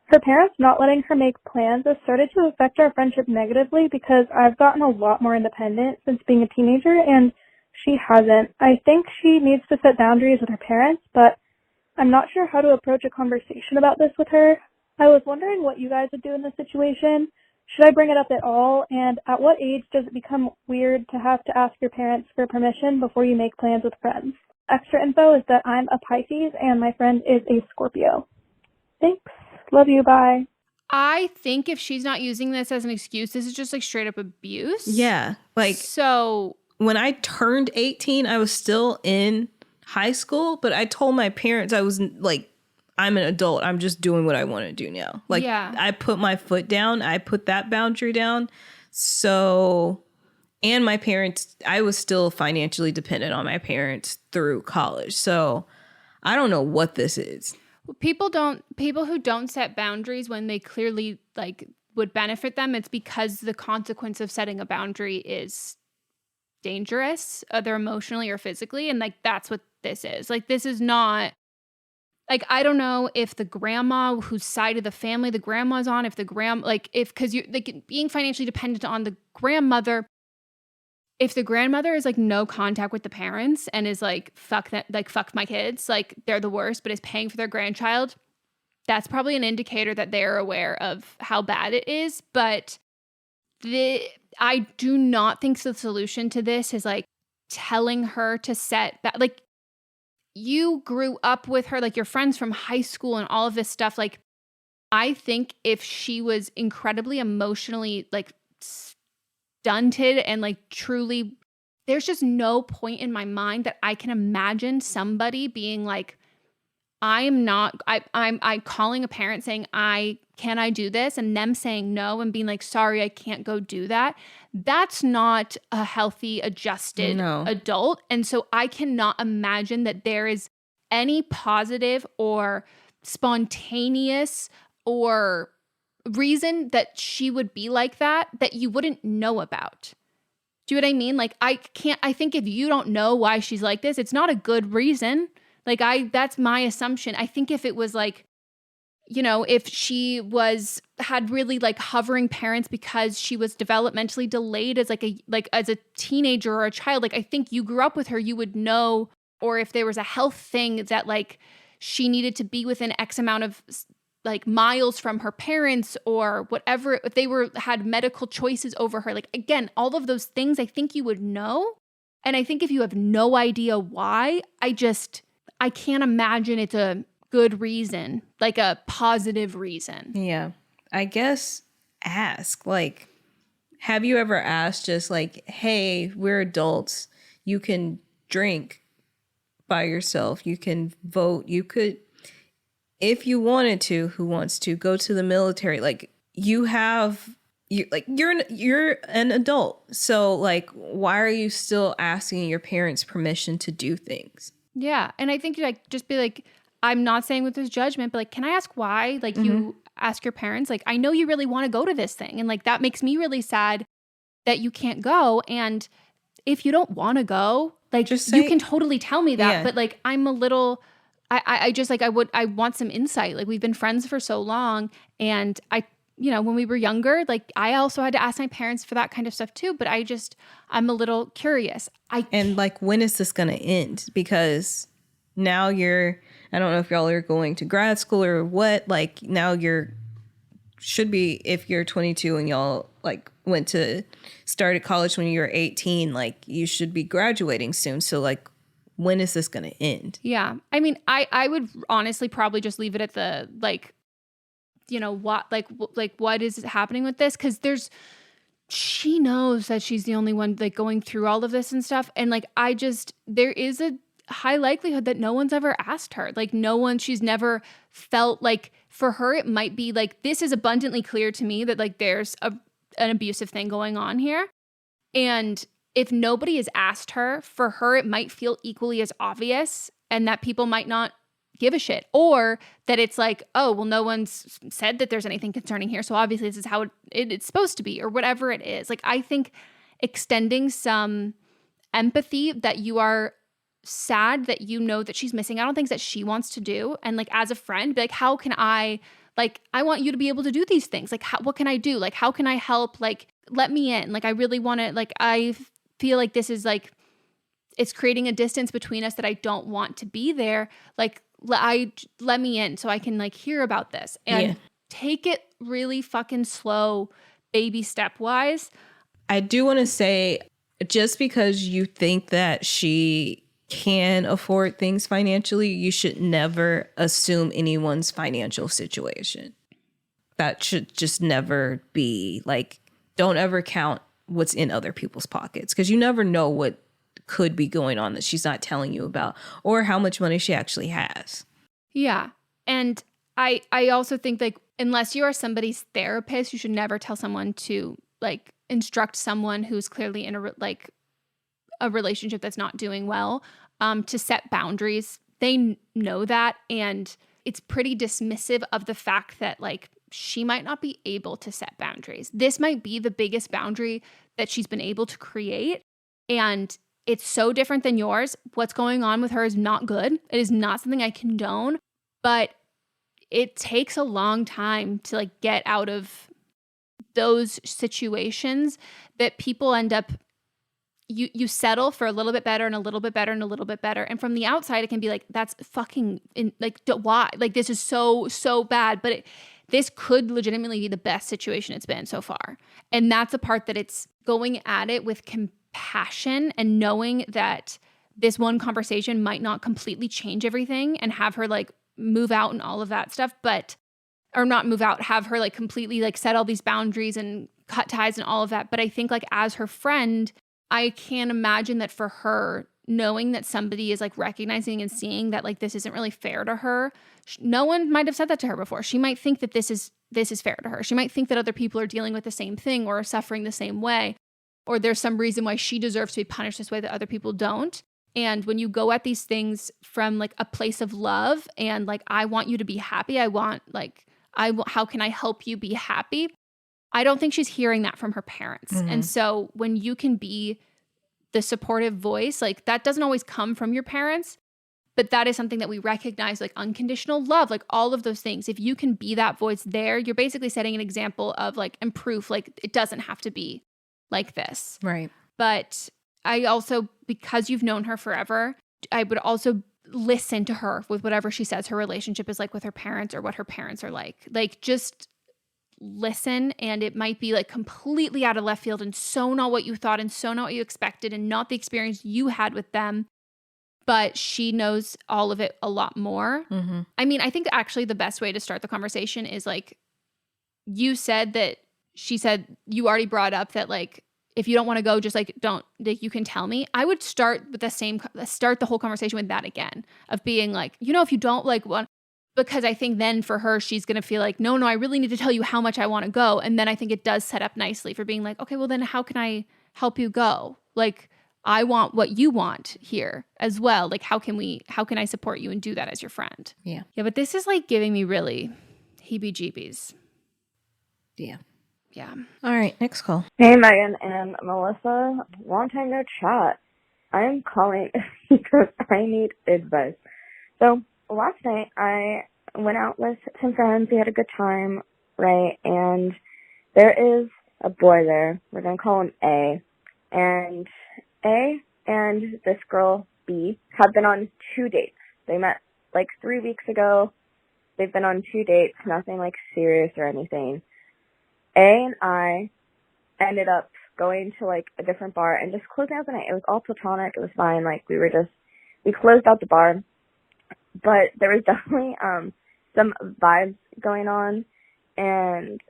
Her parents not letting her make plans has started to affect our friendship negatively because I've gotten a lot more independent since being a teenager and she hasn't. I think she needs to set boundaries with her parents, but I'm not sure how to approach a conversation about this with her. I was wondering what you guys would do in this situation. Should I bring it up at all? And at what age does it become weird to have to ask your parents for permission before you make plans with friends? Extra info is that I'm a Pisces and my friend is a Scorpio. Thanks. Love you. Bye. I think if she's not using this as an excuse, this is just like straight up abuse. Yeah. Like, so when I turned 18, I was still in high school, but I told my parents I was like, I'm an adult. I'm just doing what I want to do now. Like, I put my foot down. I put that boundary down. So, and my parents, I was still financially dependent on my parents through college. So I don't know what this is. People who don't set boundaries when they clearly like would benefit them, it's because the consequence of setting a boundary is dangerous, either emotionally or physically. And like, that's what this is. Like, this is not like, I don't know if the grandma whose side of the family the grandma's on, because you like being financially dependent on the grandmother, if the grandmother is like no contact with the parents and is like, fuck my kids, like they're the worst, but is paying for their grandchild, that's probably an indicator that they're aware of how bad it is. But I do not think the solution to this is like telling her to set that, like, you grew up with her, like your friends from high school and all of this stuff. Like, I think if she was incredibly emotionally like stunted and like truly, there's just no point in my mind that I can imagine somebody being like, I'm calling a parent saying, can I do this? And them saying no and being like, sorry, I can't go do that. That's not a healthy, adjusted adult. And so I cannot imagine that there is any positive or spontaneous or reason that she would be like that you wouldn't know about. Do you know what I mean? Like, I think if you don't know why she's like this, it's not a good reason. Like, that's my assumption. I think if it was like, you know, if she had really like hovering parents because she was developmentally delayed as as a teenager or a child, like I think you grew up with her, you would know. Or if there was a health thing that like she needed to be within X amount of like miles from her parents or whatever, if they had medical choices over her, like again, all of those things, I think you would know. And I think if you have no idea why, I can't imagine it's a good reason, like a positive reason. Yeah. I guess ask, like, have you ever asked just like, hey, we're adults. You can drink by yourself. You can vote. You could, if you wanted to, who wants to go to the military? Like, you're an adult. So like, why are you still asking your parents' permission to do things? Yeah. And I think you like just be like, I'm not saying with this judgment, but like, can I ask why? Like you ask your parents, like, I know you really want to go to this thing. And like, that makes me really sad that you can't go. And if you don't want to go, like just you can totally tell me that. Yeah. But like, I'm a little, I just like, I want some insight. Like we've been friends for so long. And when we were younger, like I also had to ask my parents for that kind of stuff too. But I'm a little curious. And like, when is this going to end? Because now I don't know if y'all are going to grad school or what, like now should be, if you're 22 and y'all like started college when you were 18, like you should be graduating soon. So like, when is this going to end? Yeah. I mean, I would honestly probably just leave it at the, like, what is happening with this? Cause she knows that she's the only one like going through all of this and stuff. And like, there is a high likelihood that no one's ever asked her. Like she's never felt like, for her, it might be like, this is abundantly clear to me that like there's an abusive thing going on here. And if nobody has asked her, for her, it might feel equally as obvious and that people might not give a shit, or that it's like, oh, well, no one's said that there's anything concerning here. So obviously this is how it's supposed to be, or whatever it is. Like, I think extending some empathy that you are sad that you know that she's missing out on things that she wants to do. And like, as a friend, be like, how can I want you to be able to do these things. Like, what can I do? Like, how can I help? Like, let me in. Like, I really want to, like, I feel like this is like, it's creating a distance between us that I don't want to be there. Like, let me in so I can like hear about this and take it really fucking slow, baby step wise. I do want to say, just because you think that she can afford things financially, you should never assume anyone's financial situation. That should just never be like, don't ever count what's in other people's pockets, because you never know what could be going on that she's not telling you about, or how much money she actually has. Yeah. And I also think, like, unless you are somebody's therapist, you should never tell someone to, like, instruct someone who's clearly in a relationship that's not doing well, to set boundaries. They know that, and it's pretty dismissive of the fact that, like, she might not be able to set boundaries. This might be the biggest boundary that she's been able to create, and it's so different than yours. What's going on with her is not good. It is not something I condone, but it takes a long time to, like, get out of those situations that people end up, you settle for a little bit better and a little bit better and a little bit better. And from the outside, it can be like, that's fucking, why? Like, this is so bad. But this could legitimately be the best situation it's been so far. And that's the part that it's going at it with compassion and knowing that this one conversation might not completely change everything and have her, like, move out and all of that stuff, or not move out, have her, like, completely, like, set all these boundaries and cut ties and all of that. But I think, like, as her friend, I can't imagine that for her, knowing that somebody is, like, recognizing and seeing that, like, this isn't really fair to her. No one might have said that to her before. She might think that this is fair to her. She might think that other people are dealing with the same thing or are suffering the same way, or there's some reason why she deserves to be punished this way that other people don't. And when you go at these things from, like, a place of love and, like, I want you to be happy, how can I help you be happy? I don't think she's hearing that from her parents. Mm-hmm. And so when you can be the supportive voice, like, that doesn't always come from your parents, but that is something that we recognize, like, unconditional love, like, all of those things. If you can be that voice there, you're basically setting an example of, like, and proof, like, it doesn't have to be like this. Right. But I also, because you've known her forever, I would also listen to her with whatever she says her relationship is like with her parents or what her parents are like. Like, just listen, and it might be, like, completely out of left field and so not what you thought and so not what you expected and not the experience you had with them, but she knows all of it a lot more. Mm-hmm. I mean, I think actually the best way to start the conversation is, like, you said that she said you already brought up that, like, if you don't want to go, just, like, don't, like, you can tell me. I would start with start the whole conversation with that again, of being like, if you don't, like, want, because I think then for her, she's going to feel like, no, I really need to tell you how much I want to go. And then I think it does set up nicely for being like, okay, well, then how can I help you go? Like, I want what you want here as well. Like, how can I support you and do that as your friend? Yeah. Yeah. But this is, like, giving me really heebie-jeebies. Yeah. Yeah. All right. Next call. Hey, Megan and Melissa. Long time no chat. I'm calling because I need advice. So last night I went out with some friends. We had a good time, right? And there is a boy there. We're going to call him A. And A and this girl, B, have been on 2 dates. They met, like, 3 weeks ago. They've been on 2 dates, nothing, like, serious or anything. A and I ended up going to, like, a different bar and just closing out the night. It was all platonic. It was fine. Like, we closed out the bar. But there was definitely some vibes going on, and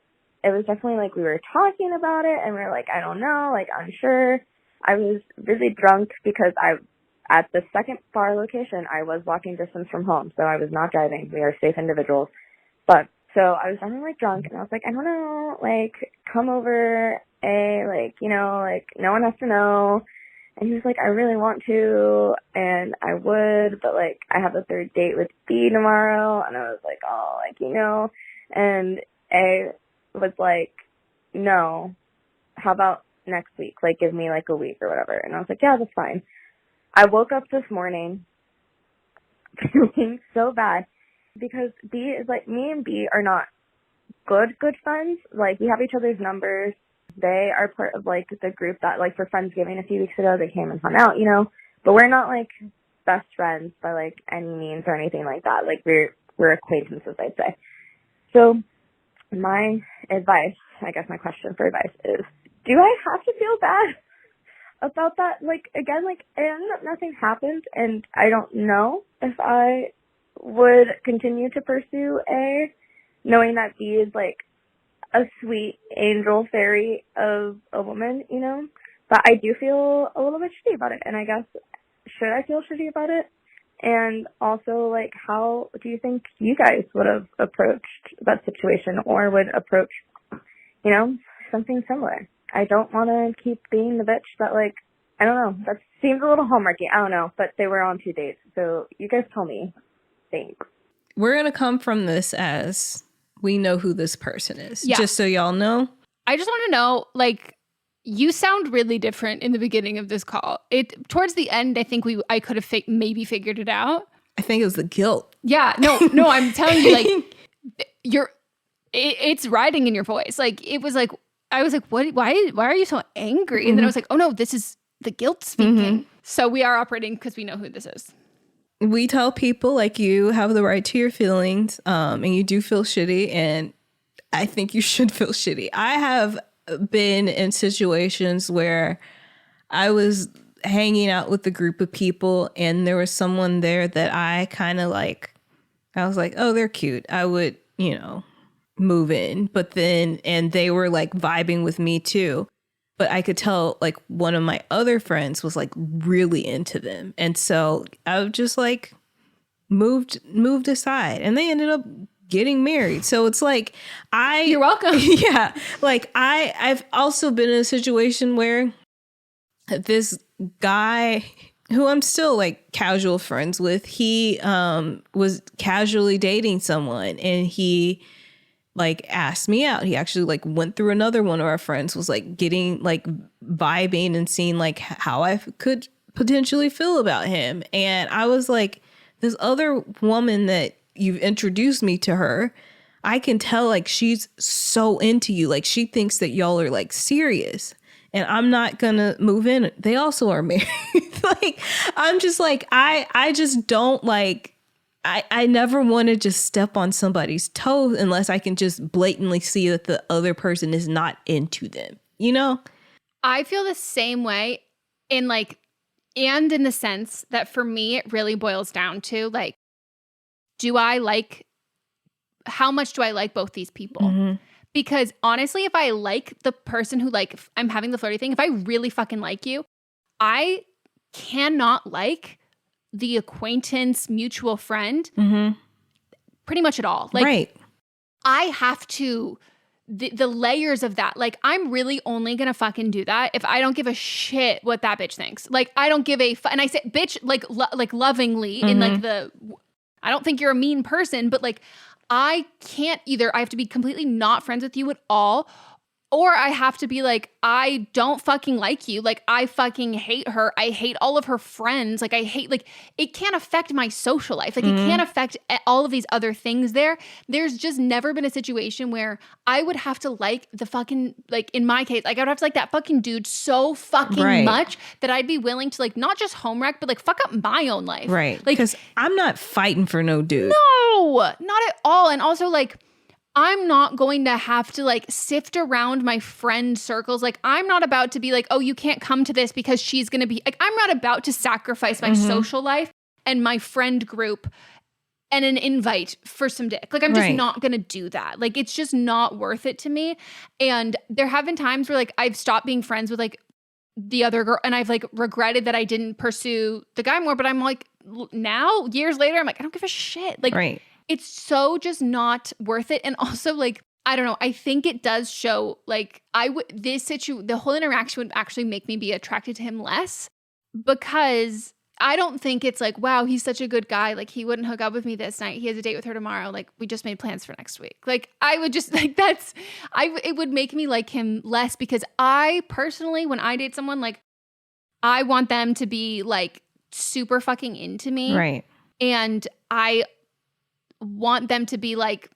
it was definitely, like, we were talking about it, and we were like, I don't know, like, unsure. I was really drunk because at the second bar location, I was walking distance from home, so I was not driving. We are safe individuals. But so I was definitely, like, drunk, and I was like, I don't know, like, come over, like, like, no one has to know. And he was like, I really want to, and I would, but, like, I have a third date with B tomorrow. And I was like, oh, like, and A was like, no, how about next week? Like, give me, like, a week or whatever. And I was like, yeah, that's fine. I woke up this morning feeling so bad because B is like, me and B are not good friends. Like, we have each other's numbers. They are part of, like, the group that, like, for Friendsgiving a few weeks ago, they came and hung out, but we're not, like, best friends by, like, any means or anything like that. Like, we're acquaintances, I'd say. So my advice, I guess my question for advice is, do I have to feel bad about that? Like, again, like, and nothing happened, and I don't know if I would continue to pursue A, knowing that B is, like, a sweet angel fairy of a woman, But I do feel a little bit shitty about it. And I guess, should I feel shitty about it? And also, like, how do you think you guys would have approached that situation or would approach, you know, something similar? I don't want to keep being the bitch that, like, I don't know. That seems a little hallmarky. I don't know. But they were on 2 dates. So you guys tell me. Thanks. We're going to come from this as we know who this person is. Yeah. Just so y'all know. I just want to know, like, you sound really different in the beginning of this call. Towards the end, I think I could have maybe figured it out. I think it was the guilt. Yeah, no, I'm telling you, like, it's riding in your voice. Like, it was like, I was like, what? Why are you so angry? And then I was like, oh no, this is the guilt speaking. So we are operating because we know who this is. We tell people, like, you have the right to your feelings, and you do feel shitty, and I think you should feel shitty. I have been in situations where I was hanging out with a group of people and there was someone there that I kind of like, I was like, oh, they're cute. I would, you know, move in. But then, and they were like vibing with me too. But I could tell like one of my other friends was like really into them. And so I just like moved aside and they ended up getting married. So it's like you're welcome. Yeah. Like I've also been in a situation where this guy who I'm still like casual friends with, he was casually dating someone and he like asked me out. He actually like went through another one of our friends, was like getting like vibing and seeing like how I could potentially feel about him. And I was like, this other woman that you've introduced me to her, I can tell like she's so into you. Like she thinks that y'all are like serious and I'm not gonna move in. They also are married. Like, I'm just like, I just don't like, I never want to just step on somebody's toes unless I can just blatantly see that the other person is not into them, you know? I feel the same way in like, and in the sense that for me, it really boils down to like, how much do I like both these people? Mm-hmm. Because honestly, if I like the person who like, I'm having the flirty thing, if I really fucking like you, I cannot like the acquaintance, mutual friend, pretty much at all. Like, right. I have to, the layers of that, like, I'm really only gonna fucking do that if I don't give a shit what that bitch thinks. Like, I don't give and I say bitch, like, like lovingly in like I don't think you're a mean person, but like, I can't either. I have to be completely not friends with you at all, or I have to be like, I don't fucking like you. Like, I fucking hate her. I hate all of her friends. Like, I hate, like, it can't affect my social life. Like, it can't affect all of these other things there. There's just never been a situation where I would have to like the fucking, like, in my case, like, I would have to like that fucking dude so fucking much that I'd be willing to, like, not just home wreck, but, like, fuck up my own life. Right. Like, because I'm not fighting for no dude. No, not at all. And also, like, I'm not going to have to like sift around my friend circles. Like, I'm not about to be like, oh, you can't come to this because she's going to be like, I'm not about to sacrifice my social life and my friend group and an invite for some dick. Like, I'm just not going to do that. Like, it's just not worth it to me. And there have been times where like I've stopped being friends with like the other girl and I've like regretted that I didn't pursue the guy more. But I'm like, now years later, I'm like, I don't give a shit. Like, it's so just not worth it. And also, like, I don't know, I think it does show, like, the whole interaction would actually make me be attracted to him less, because I don't think it's like, wow, he's such a good guy. Like, he wouldn't hook up with me this night. He has a date with her tomorrow. Like, we just made plans for next week. Like, I would just, like, it would make me like him less, because I personally, when I date someone, like, I want them to be, like, super fucking into me. Right. And I want them to be like,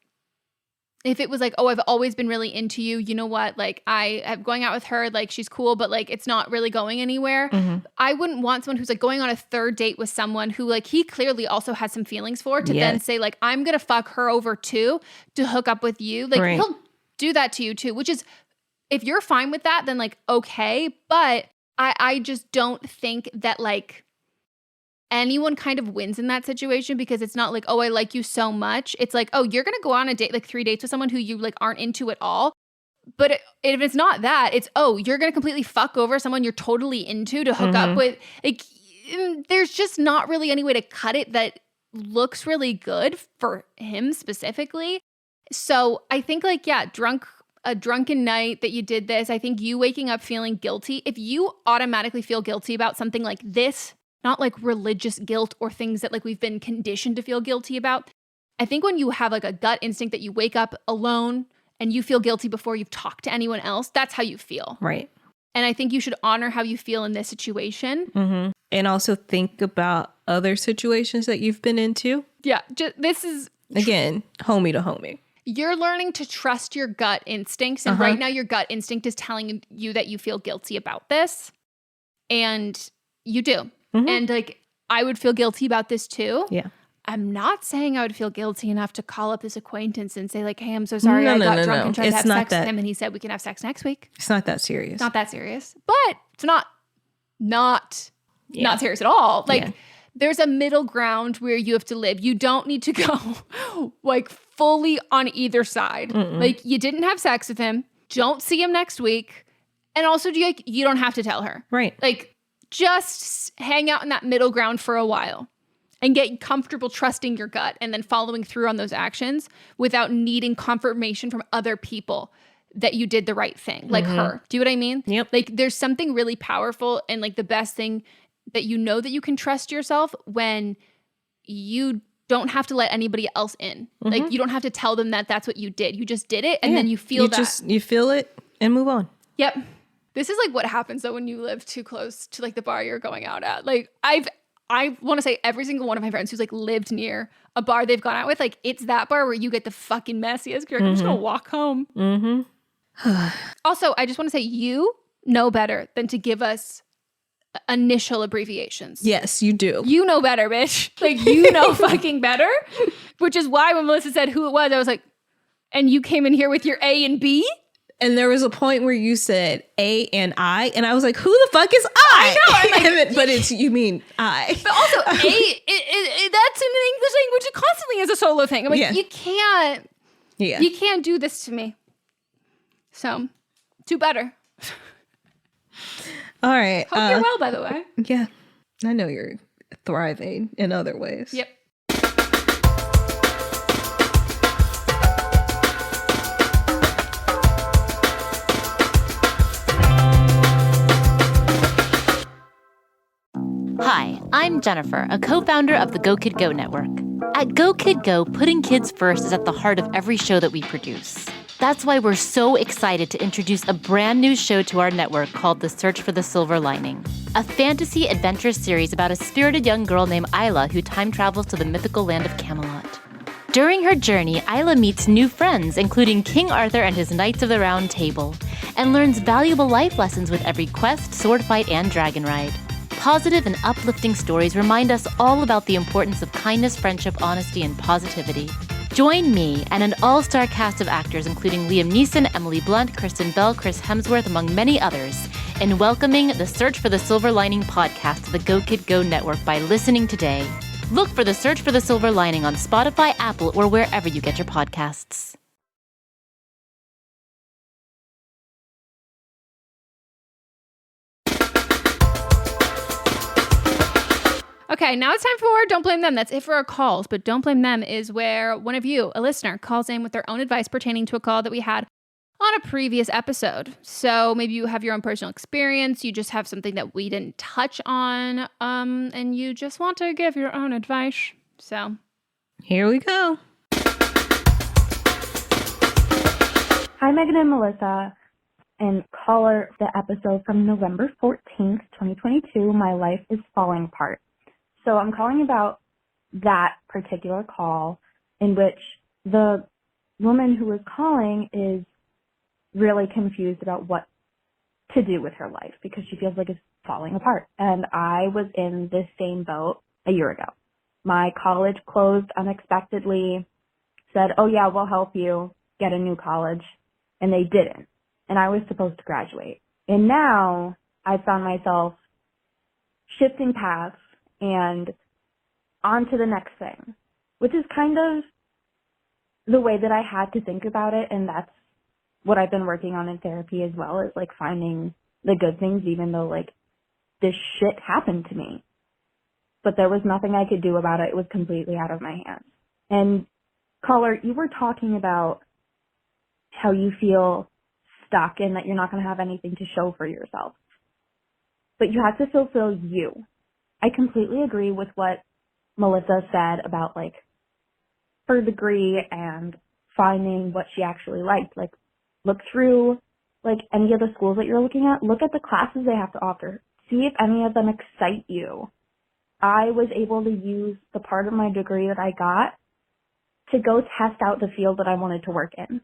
if it was like, oh, I've always been really into you, you know what, like, I am going out with her, like, she's cool, but like, it's not really going anywhere. I wouldn't want someone who's like going on a third date with someone who like he clearly also has some feelings for, to then say like, I'm gonna fuck her over too to hook up with you. Like, he'll do that to you too, which is, if you're fine with that, then like, okay. But I just don't think that like anyone kind of wins in that situation, because it's not like, oh, I like you so much. It's like, oh, you're going to go on a date, like 3 dates with someone who you like aren't into at all. But if it's not that, it's, oh, you're going to completely fuck over someone you're totally into to hook up with. Like, there's just not really any way to cut it that looks really good for him specifically. So I think like, yeah, a drunken night that you did this. I think you waking up feeling guilty. If you automatically feel guilty about something like this, not like religious guilt or things that like we've been conditioned to feel guilty about. I think when you have like a gut instinct that you wake up alone and you feel guilty before you've talked to anyone else, that's how you feel. Right. And I think you should honor how you feel in this situation. Mm-hmm. And also think about other situations that you've been into. Yeah. This is... Again, homie to homie. You're learning to trust your gut instincts. And right now your gut instinct is telling you that you feel guilty about this. And you do. Mm-hmm. And like, I would feel guilty about this too. Yeah. I'm not saying I would feel guilty enough to call up this acquaintance and say like, hey, I'm so sorry I got drunk and tried to have sex with him. And he said we can have sex next week. It's not that serious. Not that serious. But it's not serious at all. Like there's a middle ground where you have to live. You don't need to go like fully on either side. Mm-mm. Like you didn't have sex with him. Don't see him next week. And also you don't have to tell her. Right. Like just hang out in that middle ground for a while. And get comfortable trusting your gut and then following through on those actions without needing confirmation from other people that you did the right thing, like her. Do you know what I mean? Yep. Like there's something really powerful and like the best thing that you know that you can trust yourself when you don't have to let anybody else in. Like you don't have to tell them that that's what you did. You just did it and then you feel you feel it and move on. Yep. This is like what happens though when you live too close to like the bar you're going out at. Like I want to say every single one of my friends who's like lived near a bar they've gone out with, like it's that bar where you get the fucking messiest. You're like, I'm just gonna walk home. Also, I just want to say you know better than to give us initial abbreviations. Yes, you do. You know better, bitch. Like you know fucking better. Which is why when Melissa said who it was, I was like, and you came in here with your A and B? And there was a point where you said A and I, and I was like, who the fuck is I? I know. Like, but it's, you mean I. But also, that's in the English language, it constantly is a solo thing. I'm like, you can't do this to me. So, do better. All right. Hope you're well, by the way. Yeah. I know you're thriving in other ways. Yep. Hi, I'm Jennifer, a co-founder of the Go Kid Go network. At Go Kid Go, putting kids first is at the heart of every show that we produce. That's why we're so excited to introduce a brand new show to our network called The Search for the Silver Lining, a fantasy adventure series about a spirited young girl named Isla who time travels to the mythical land of Camelot. During her journey, Isla meets new friends, including King Arthur and his Knights of the Round Table, and learns valuable life lessons with every quest, sword fight, and dragon ride. Positive and uplifting stories remind us all about the importance of kindness, friendship, honesty, and positivity. Join me and an all-star cast of actors including Liam Neeson, Emily Blunt, Kristen Bell, Chris Hemsworth, among many others, in welcoming the Search for the Silver Lining podcast to the Go Kid Go network by listening today. Look for the Search for the Silver Lining on Spotify, Apple, or wherever you get your podcasts. Okay, now it's time for Don't Blame Them. That's it for our calls, but Don't Blame Them is where one of you, a listener, calls in with their own advice pertaining to a call that we had on a previous episode. So maybe you have your own personal experience, you just have something that we didn't touch on, and you just want to give your own advice. So here we go. Hi, Meghan and Melissa, and caller of the episode from November 14th, 2022, My Life is Falling Apart. So I'm calling about that particular call in which the woman who is calling is really confused about what to do with her life because she feels like it's falling apart. And I was in this same boat a year ago. My college closed unexpectedly, said, oh yeah, we'll help you get a new college. And they didn't. And I was supposed to graduate. And now I found myself shifting paths and on to the next thing, which is kind of the way that I had to think about it, and that's what I've been working on in therapy as well is like finding the good things, even though like this shit happened to me. But there was nothing I could do about it. It was completely out of my hands. And caller, you were talking about how you feel stuck and that you're not going to have anything to show for yourself. But you have to fulfill you. I completely agree with what Melissa said about like her degree and finding what she actually liked. Like look through like any of the schools that you're looking at. Look at the classes they have to offer. See if any of them excite you. I was able to use the part of my degree that I got to go test out the field that I wanted to work in.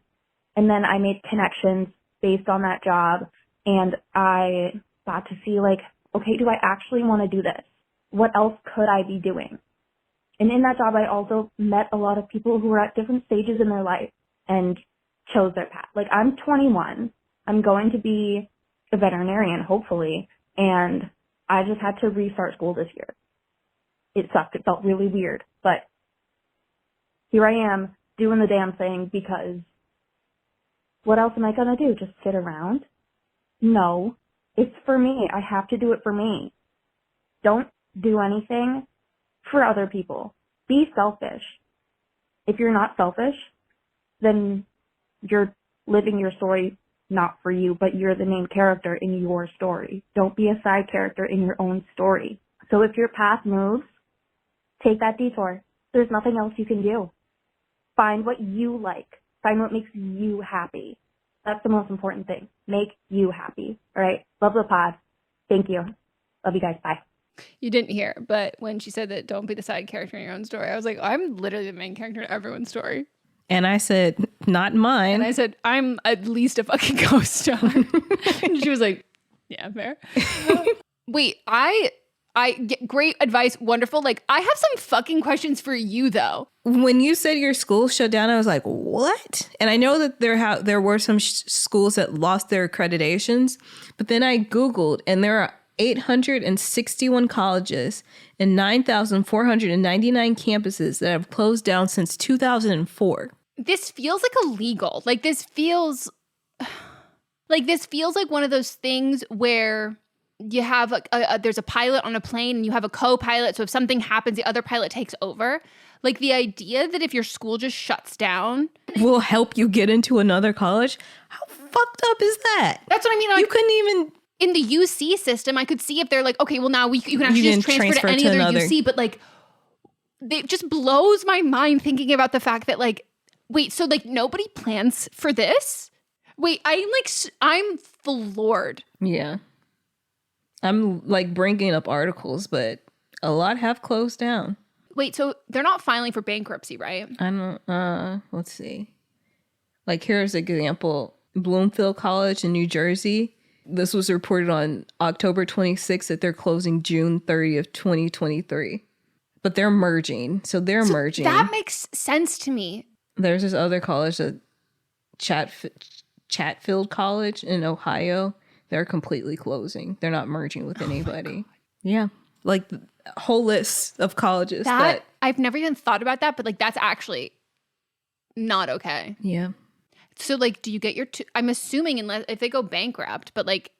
And then I made connections based on that job, and I got to see like, okay, do I actually want to do this? What else could I be doing? And in that job, I also met a lot of people who were at different stages in their life and chose their path. Like I'm 21. I'm going to be a veterinarian, hopefully, and I just had to restart school this year. It sucked. It felt really weird, but here I am doing the damn thing because what else am I going to do? Just sit around? No, it's for me. I have to do it for me. Don't do anything for other people. Be selfish. If you're not selfish, then you're living your story not for you, but you're the main character in your story. Don't be a side character in your own story. So if your path moves, take that detour. There's nothing else you can do. Find what you like. Find what makes you happy. That's the most important thing. Make you happy. All right? Love the pod. Thank you. Love you guys. Bye. You didn't hear, but when she said that don't be the side character in your own story, I was like, I'm literally the main character in everyone's story. And I said, not mine. And I said, I'm at least a fucking ghost star. And she was like, yeah, fair. Wait, I get great advice. Wonderful. Like, I have some fucking questions for you, though. When you said your school shut down, I was like, what? And I know that there were some schools that lost their accreditations, but then I Googled and there are 861 colleges and 9,499 campuses that have closed down since 2004. This feels like illegal. Like this feels like one of those things where you have like there's a pilot on a plane and you have a co-pilot. So if something happens, the other pilot takes over. Like the idea that if your school just shuts down, will help you get into another college. How fucked up is that? That's what I mean. Like, you couldn't even. In the UC system, I could see if they're like, okay, well now you can actually just transfer to any other UC. But like, it just blows my mind thinking about the fact that like, wait, so like nobody plans for this? Wait, I'm floored. Yeah. I'm like bringing up articles, but a lot have closed down. Wait, so they're not filing for bankruptcy, right? I don't, let's see. Like here's an example. Bloomfield College in New Jersey. This was reported on October 26th that they're closing June 30th, 2023. But they're merging. So they're merging. That makes sense to me. There's this other college, Chatfield College in Ohio. They're completely closing. They're not merging with anybody. Yeah. Like a whole list of colleges. That I've never even thought about that, but like that's actually not okay. Yeah. So, like, do you get your I'm assuming if they go bankrupt, but, like,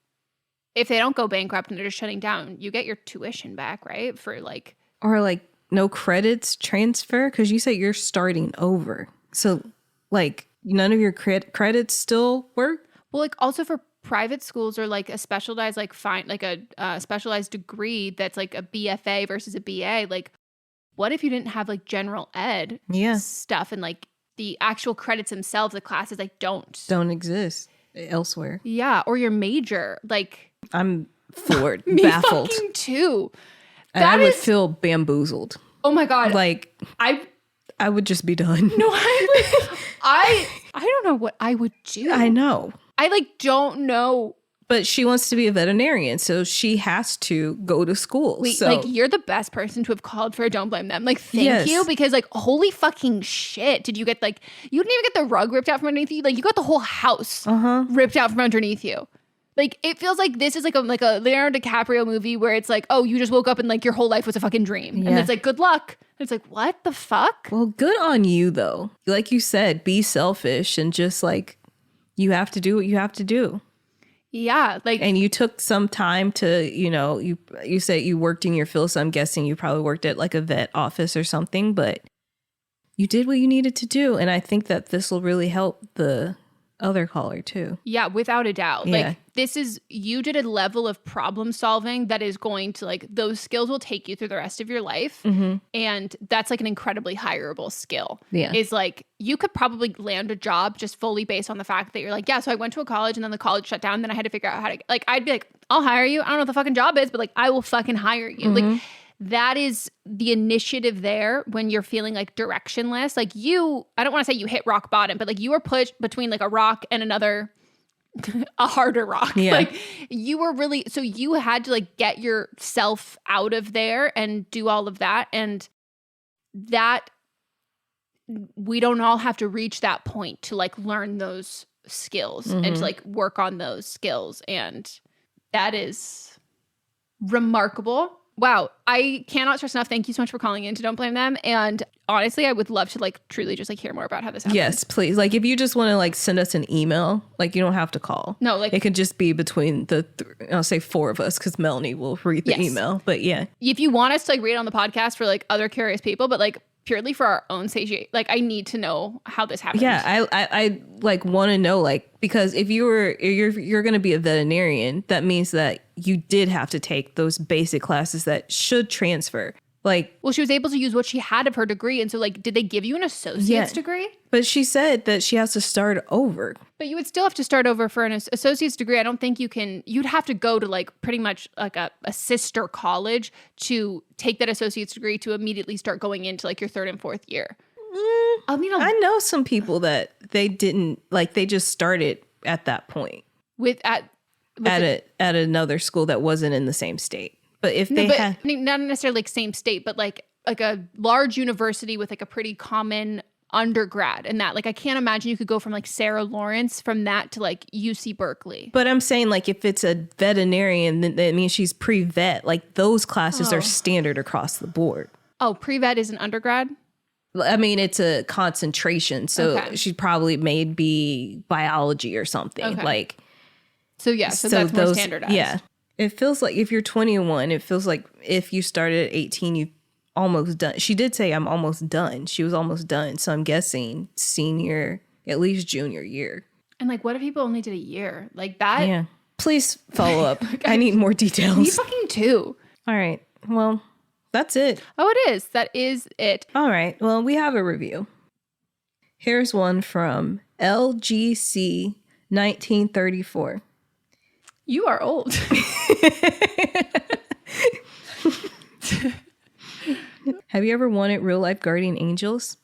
if they don't go bankrupt and they're just shutting down, you get your tuition back, right? For, like... Or, like, no credits transfer? Because you say you're starting over. So, like, none of your credits still work? Well, like, also for private schools or, like, a specialized, like, a specialized degree that's, like, a BFA versus a BA, like, what if you didn't have, like, general ed stuff and, like, the actual credits themselves, the classes like don't exist elsewhere. Yeah, or your major. Like I'm floored, me baffled fucking too. And I would feel bamboozled. Oh my god! Like I would just be done. No, I don't know what I would do. I know. I like don't know. But she wants to be a veterinarian, so she has to go to school. Wait, so. like you're the best person to have called for Don't Blame Them. Like, thank you, because like, holy fucking shit, did you get like, you didn't even get the rug ripped out from underneath you. Like, you got the whole house ripped out from underneath you. Like, it feels like this is like a Leonardo DiCaprio movie where it's like, oh, you just woke up and like your whole life was a fucking dream, and it's like, good luck. And it's like, what the fuck? Well, good on you though. Like you said, be selfish and just like. you have to do what you have to do. Yeah, like, and you took some time to, you said you worked in your field, so I'm guessing you probably worked at like a vet office or something, but you did what you needed to do. And I think that this will really help the other caller too. Yeah, without a doubt. Yeah. Like, you did a level of problem solving that is going to, like, those skills will take you through the rest of your life. Mm-hmm. And that's like an incredibly hireable skill. Yeah. Is like, you could probably land a job just fully based on the fact that you're like, yeah, so I went to a college and then the college shut down. And then I had to figure out how to, like, I'd be like, I'll hire you. I don't know what the fucking job is, but like, I will fucking hire you. Mm-hmm. Like, that is the initiative there when you're feeling like directionless. Like, I don't want to say you hit rock bottom, but like, you were pushed between like a rock and another, a harder rock. Yeah. Like, you were really, so you had to like get yourself out of there and do all of that. And that, we don't all have to reach that point to like learn those skills and to like work on those skills. And that is remarkable. Wow. I cannot stress enough. Thank you so much for calling in to Don't Blame Them. And honestly, I would love to like truly just like hear more about how this happened. Yes, please. Like, if you just want to like send us an email, like, you don't have to call. No, like, it could just be between I'll say 4 of us, because Melanie will read the email. But yeah, if you want us to like read it on the podcast for like other curious people, but like purely for our own safety, like, I need to know how this happened. Yeah, I like want to know, like, because if you're going to be a veterinarian, that means that you did have to take those basic classes that should transfer. Like, well, she was able to use what she had of her degree. And so, like, did they give you an associate's degree? But she said that she has to start over. But you would still have to start over for an associate's degree. I don't think you'd have to go to like pretty much like a sister college to take that associate's degree to immediately start going into like your 3rd and 4th year. I mean, I know some people that they didn't, like, they just started at that point at another school that wasn't in the same state. But if they had, I mean, not necessarily like same state, but like a large university with like a pretty common undergrad and that, like, I can't imagine you could go from like Sarah Lawrence from that to like UC Berkeley. But I'm saying, like, if it's a veterinarian, then that means she's pre-vet. Like, those classes are standard across the board. Oh, pre-vet is an undergrad? I mean, it's a concentration. So she probably may be biology or something. Okay. Like, so that's more standardized. Yeah. It feels like if you're 21, it feels like if you started at 18, you've almost done. She did say, I'm almost done. She was almost done. So I'm guessing senior, at least junior year. And like, what if people only did a year? Like that? Yeah. Please follow up. I need more details. Me fucking too. All right. Well, that's it. Oh, it is. That is it. All right. Well, we have a review. Here's one from LGC 1934. You are old. Have you ever wanted real life guardian angels?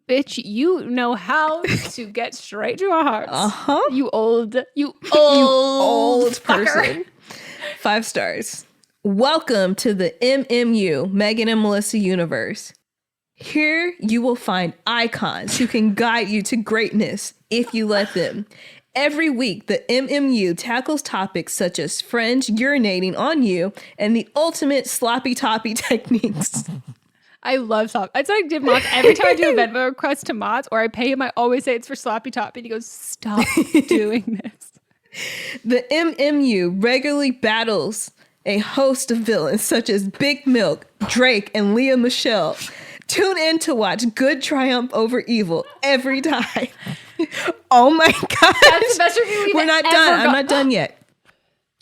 Bitch, you know how to get straight to our hearts. Uh-huh. You old person. 5 stars. Welcome to the MMU, Meghan and Melisa universe. Here you will find icons who can guide you to greatness if you let them. Every week, the MMU tackles topics such as friends urinating on you and the ultimate sloppy toppy techniques. I love sloppy. It's like I did Mott's. Every time I do a Venmo request to Mott's or I pay him, I always say it's for sloppy toppy. And he goes, stop doing this. The MMU regularly battles a host of villains such as Big Milk, Drake, and Leah Michelle. Tune in to watch good triumph over evil every time. Oh my gosh. That's the best review We're not done. I'm not done yet.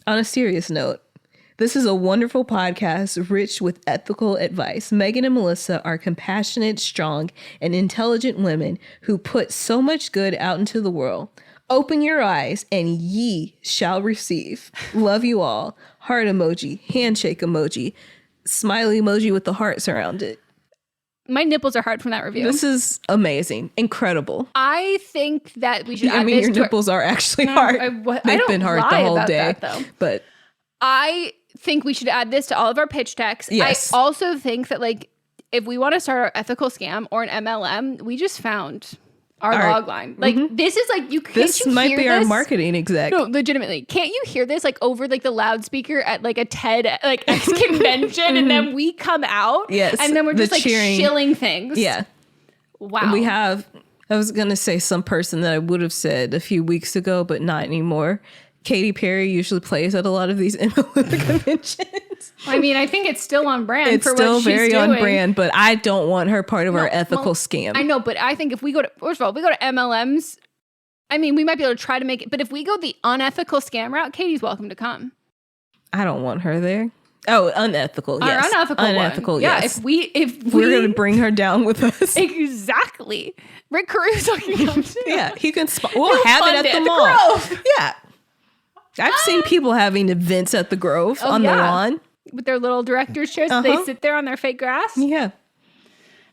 On a serious note, this is a wonderful podcast rich with ethical advice. Meghan and Melisa are compassionate, strong, and intelligent women who put so much good out into the world. Open your eyes and ye shall receive. Love you all. Heart emoji, handshake emoji, smiley emoji with the hearts around it. My nipples are hard from that review. This is amazing. Incredible. I think that we should add your this nipples are actually hard. They've been hard the whole day. But I think we should add this to all of our pitch decks. Yes. I also think that, like, if we want to start our ethical scam or an MLM, we just found our log line. Like, this is like, this might be our marketing exec. No, legitimately. Can't you hear this like over like the loudspeaker at like a TED like X convention and then we come out? Yes. And then we're just like cheering. shilling things. Yeah. Wow. We have I was going to say some person that I would have said a few weeks ago, but not anymore. Katy Perry usually plays at a lot of these Olympic conventions. I mean, I think it's still on brand. It's for still what she's very doing. on brand, but I don't want her part of our ethical scam. I know, but I think if we go to, first of all, if we go to MLMs, I mean, we might be able to try to make it, but if we go the unethical scam route, Katie's welcome to come. I don't want her there. Oh, unethical. Yes. Our unethical one. Yeah, yes. if we're going to bring her down with us. Exactly. Rick Caruso can come too. Yeah, he can. We'll have it at the mall. Grove. Yeah. I've seen people having events at the Grove on the lawn. With their little director's chairs. They sit there on their fake grass. Yeah.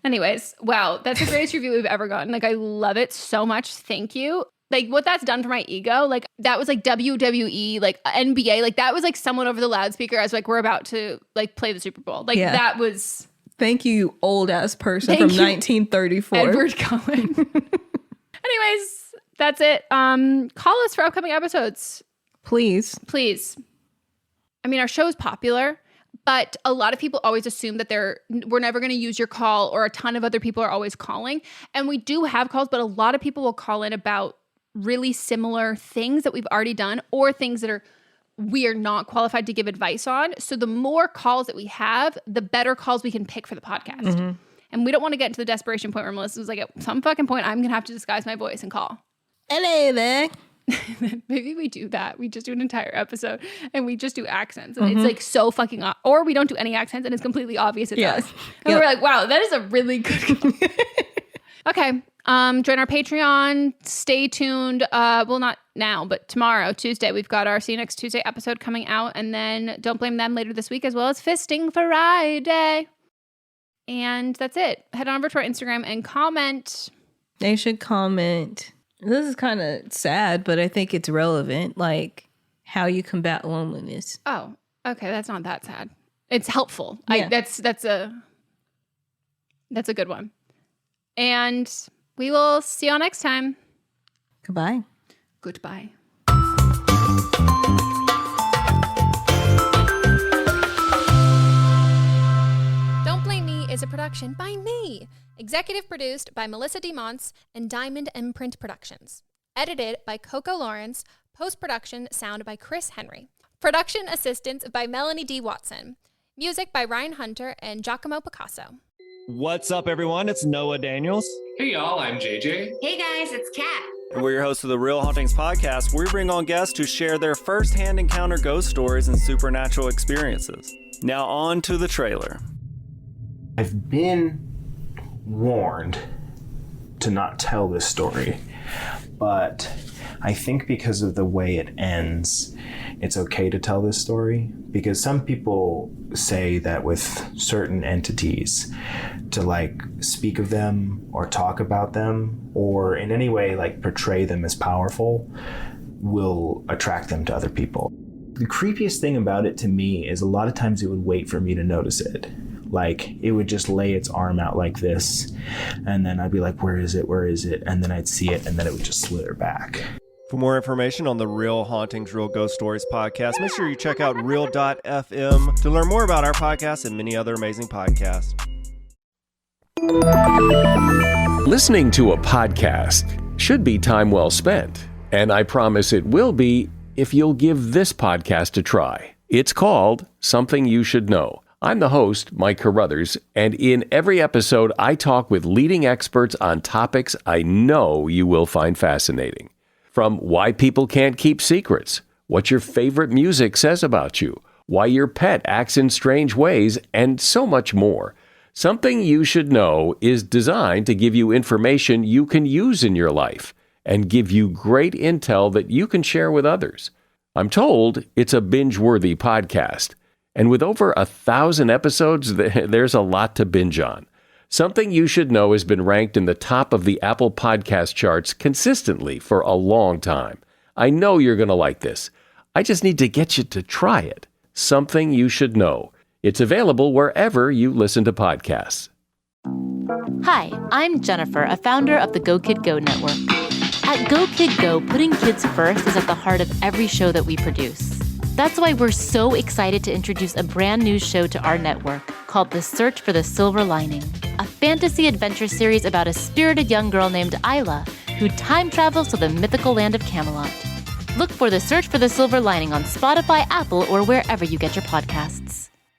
Anyways, wow. That's the greatest review we've ever gotten. Like, I love it so much. Thank you. Like, what that's done for my ego, like, that was like WWE, like NBA, like, that was like someone over the loudspeaker as like, we're about to like play the Super Bowl. Like, that was. Thank you, old ass person from 1934. Edward Cullen. Anyways, that's it. Call us for upcoming episodes. Please. I mean, our show is popular, but a lot of people always assume that we're never going to use your call, or a ton of other people are always calling. And we do have calls, but a lot of people will call in about really similar things that we've already done, or things that we are not qualified to give advice on. So the more calls that we have, the better calls we can pick for the podcast. Mm-hmm. And we don't want to get into the desperation point where Melissa was like, at some fucking point, I'm going to have to disguise my voice and call. Hello there. Maybe we do that. We just do an entire episode and we just do accents. And it's like so fucking or we don't do any accents and it's completely obvious it does. And we're like, wow, that is a really good Okay. Join our Patreon. Stay tuned. Well, not now, but tomorrow, Tuesday, we've got our See You Next Tuesday episode coming out. And then Don't Blame Them later this week, as well as Fisting Friday. And that's it. Head on over to our Instagram and comment. They should comment. This is kind of sad, but I think it's relevant. Like, how you combat loneliness. Oh, okay. That's not that sad. It's helpful. Yeah. That's a good one. And we will see y'all next time. Goodbye. Goodbye. Don't Blame Me is a production by me. Executive produced by Melissa DeMonts and Diamond Imprint Productions. Edited by Coco Lawrence. Post-production sound by Chris Henry. Production assistance by Melanie D. Watson. Music by Ryan Hunter and Giacomo Picasso. What's up, everyone? It's Noah Daniels. Hey, y'all. I'm JJ. Hey, guys. It's Kat. And we're your hosts of the Real Hauntings podcast, where we bring on guests to share their first-hand encounter ghost stories and supernatural experiences. Now on to the trailer. I've been warned to not tell this story, but I think because of the way it ends, it's okay to tell this story, because some people say that with certain entities, to like speak of them or talk about them or in any way like portray them as powerful will attract them to other people. The creepiest thing about it to me is a lot of times it would wait for me to notice it. Like, it would just lay its arm out like this, and then I'd be like, where is it? Where is it? And then I'd see it, and then it would just slither back. For more information on the Real Hauntings, Real Ghost Stories podcast, make sure you check out real.fm to learn more about our podcast and many other amazing podcasts. Listening to a podcast should be time well spent, and I promise it will be if you'll give this podcast a try. It's called Something You Should Know. I'm the host, Mike Carruthers, and in every episode, I talk with leading experts on topics I know you will find fascinating. From why people can't keep secrets, what your favorite music says about you, why your pet acts in strange ways, and so much more. Something You Should Know is designed to give you information you can use in your life and give you great intel that you can share with others. I'm told it's a binge-worthy podcast. And with over 1,000 episodes, there's a lot to binge on. Something You Should Know has been ranked in the top of the Apple Podcast charts consistently for a long time. I know you're going to like this. I just need to get you to try it. Something You Should Know. It's available wherever you listen to podcasts. Hi, I'm Jennifer, a founder of the Go Kid Go network. At Go Kid Go, putting kids first is at the heart of every show that we produce. That's why we're so excited to introduce a brand new show to our network called The Search for the Silver Lining, a fantasy adventure series about a spirited young girl named Isla who time travels to the mythical land of Camelot. Look for The Search for the Silver Lining on Spotify, Apple, or wherever you get your podcasts.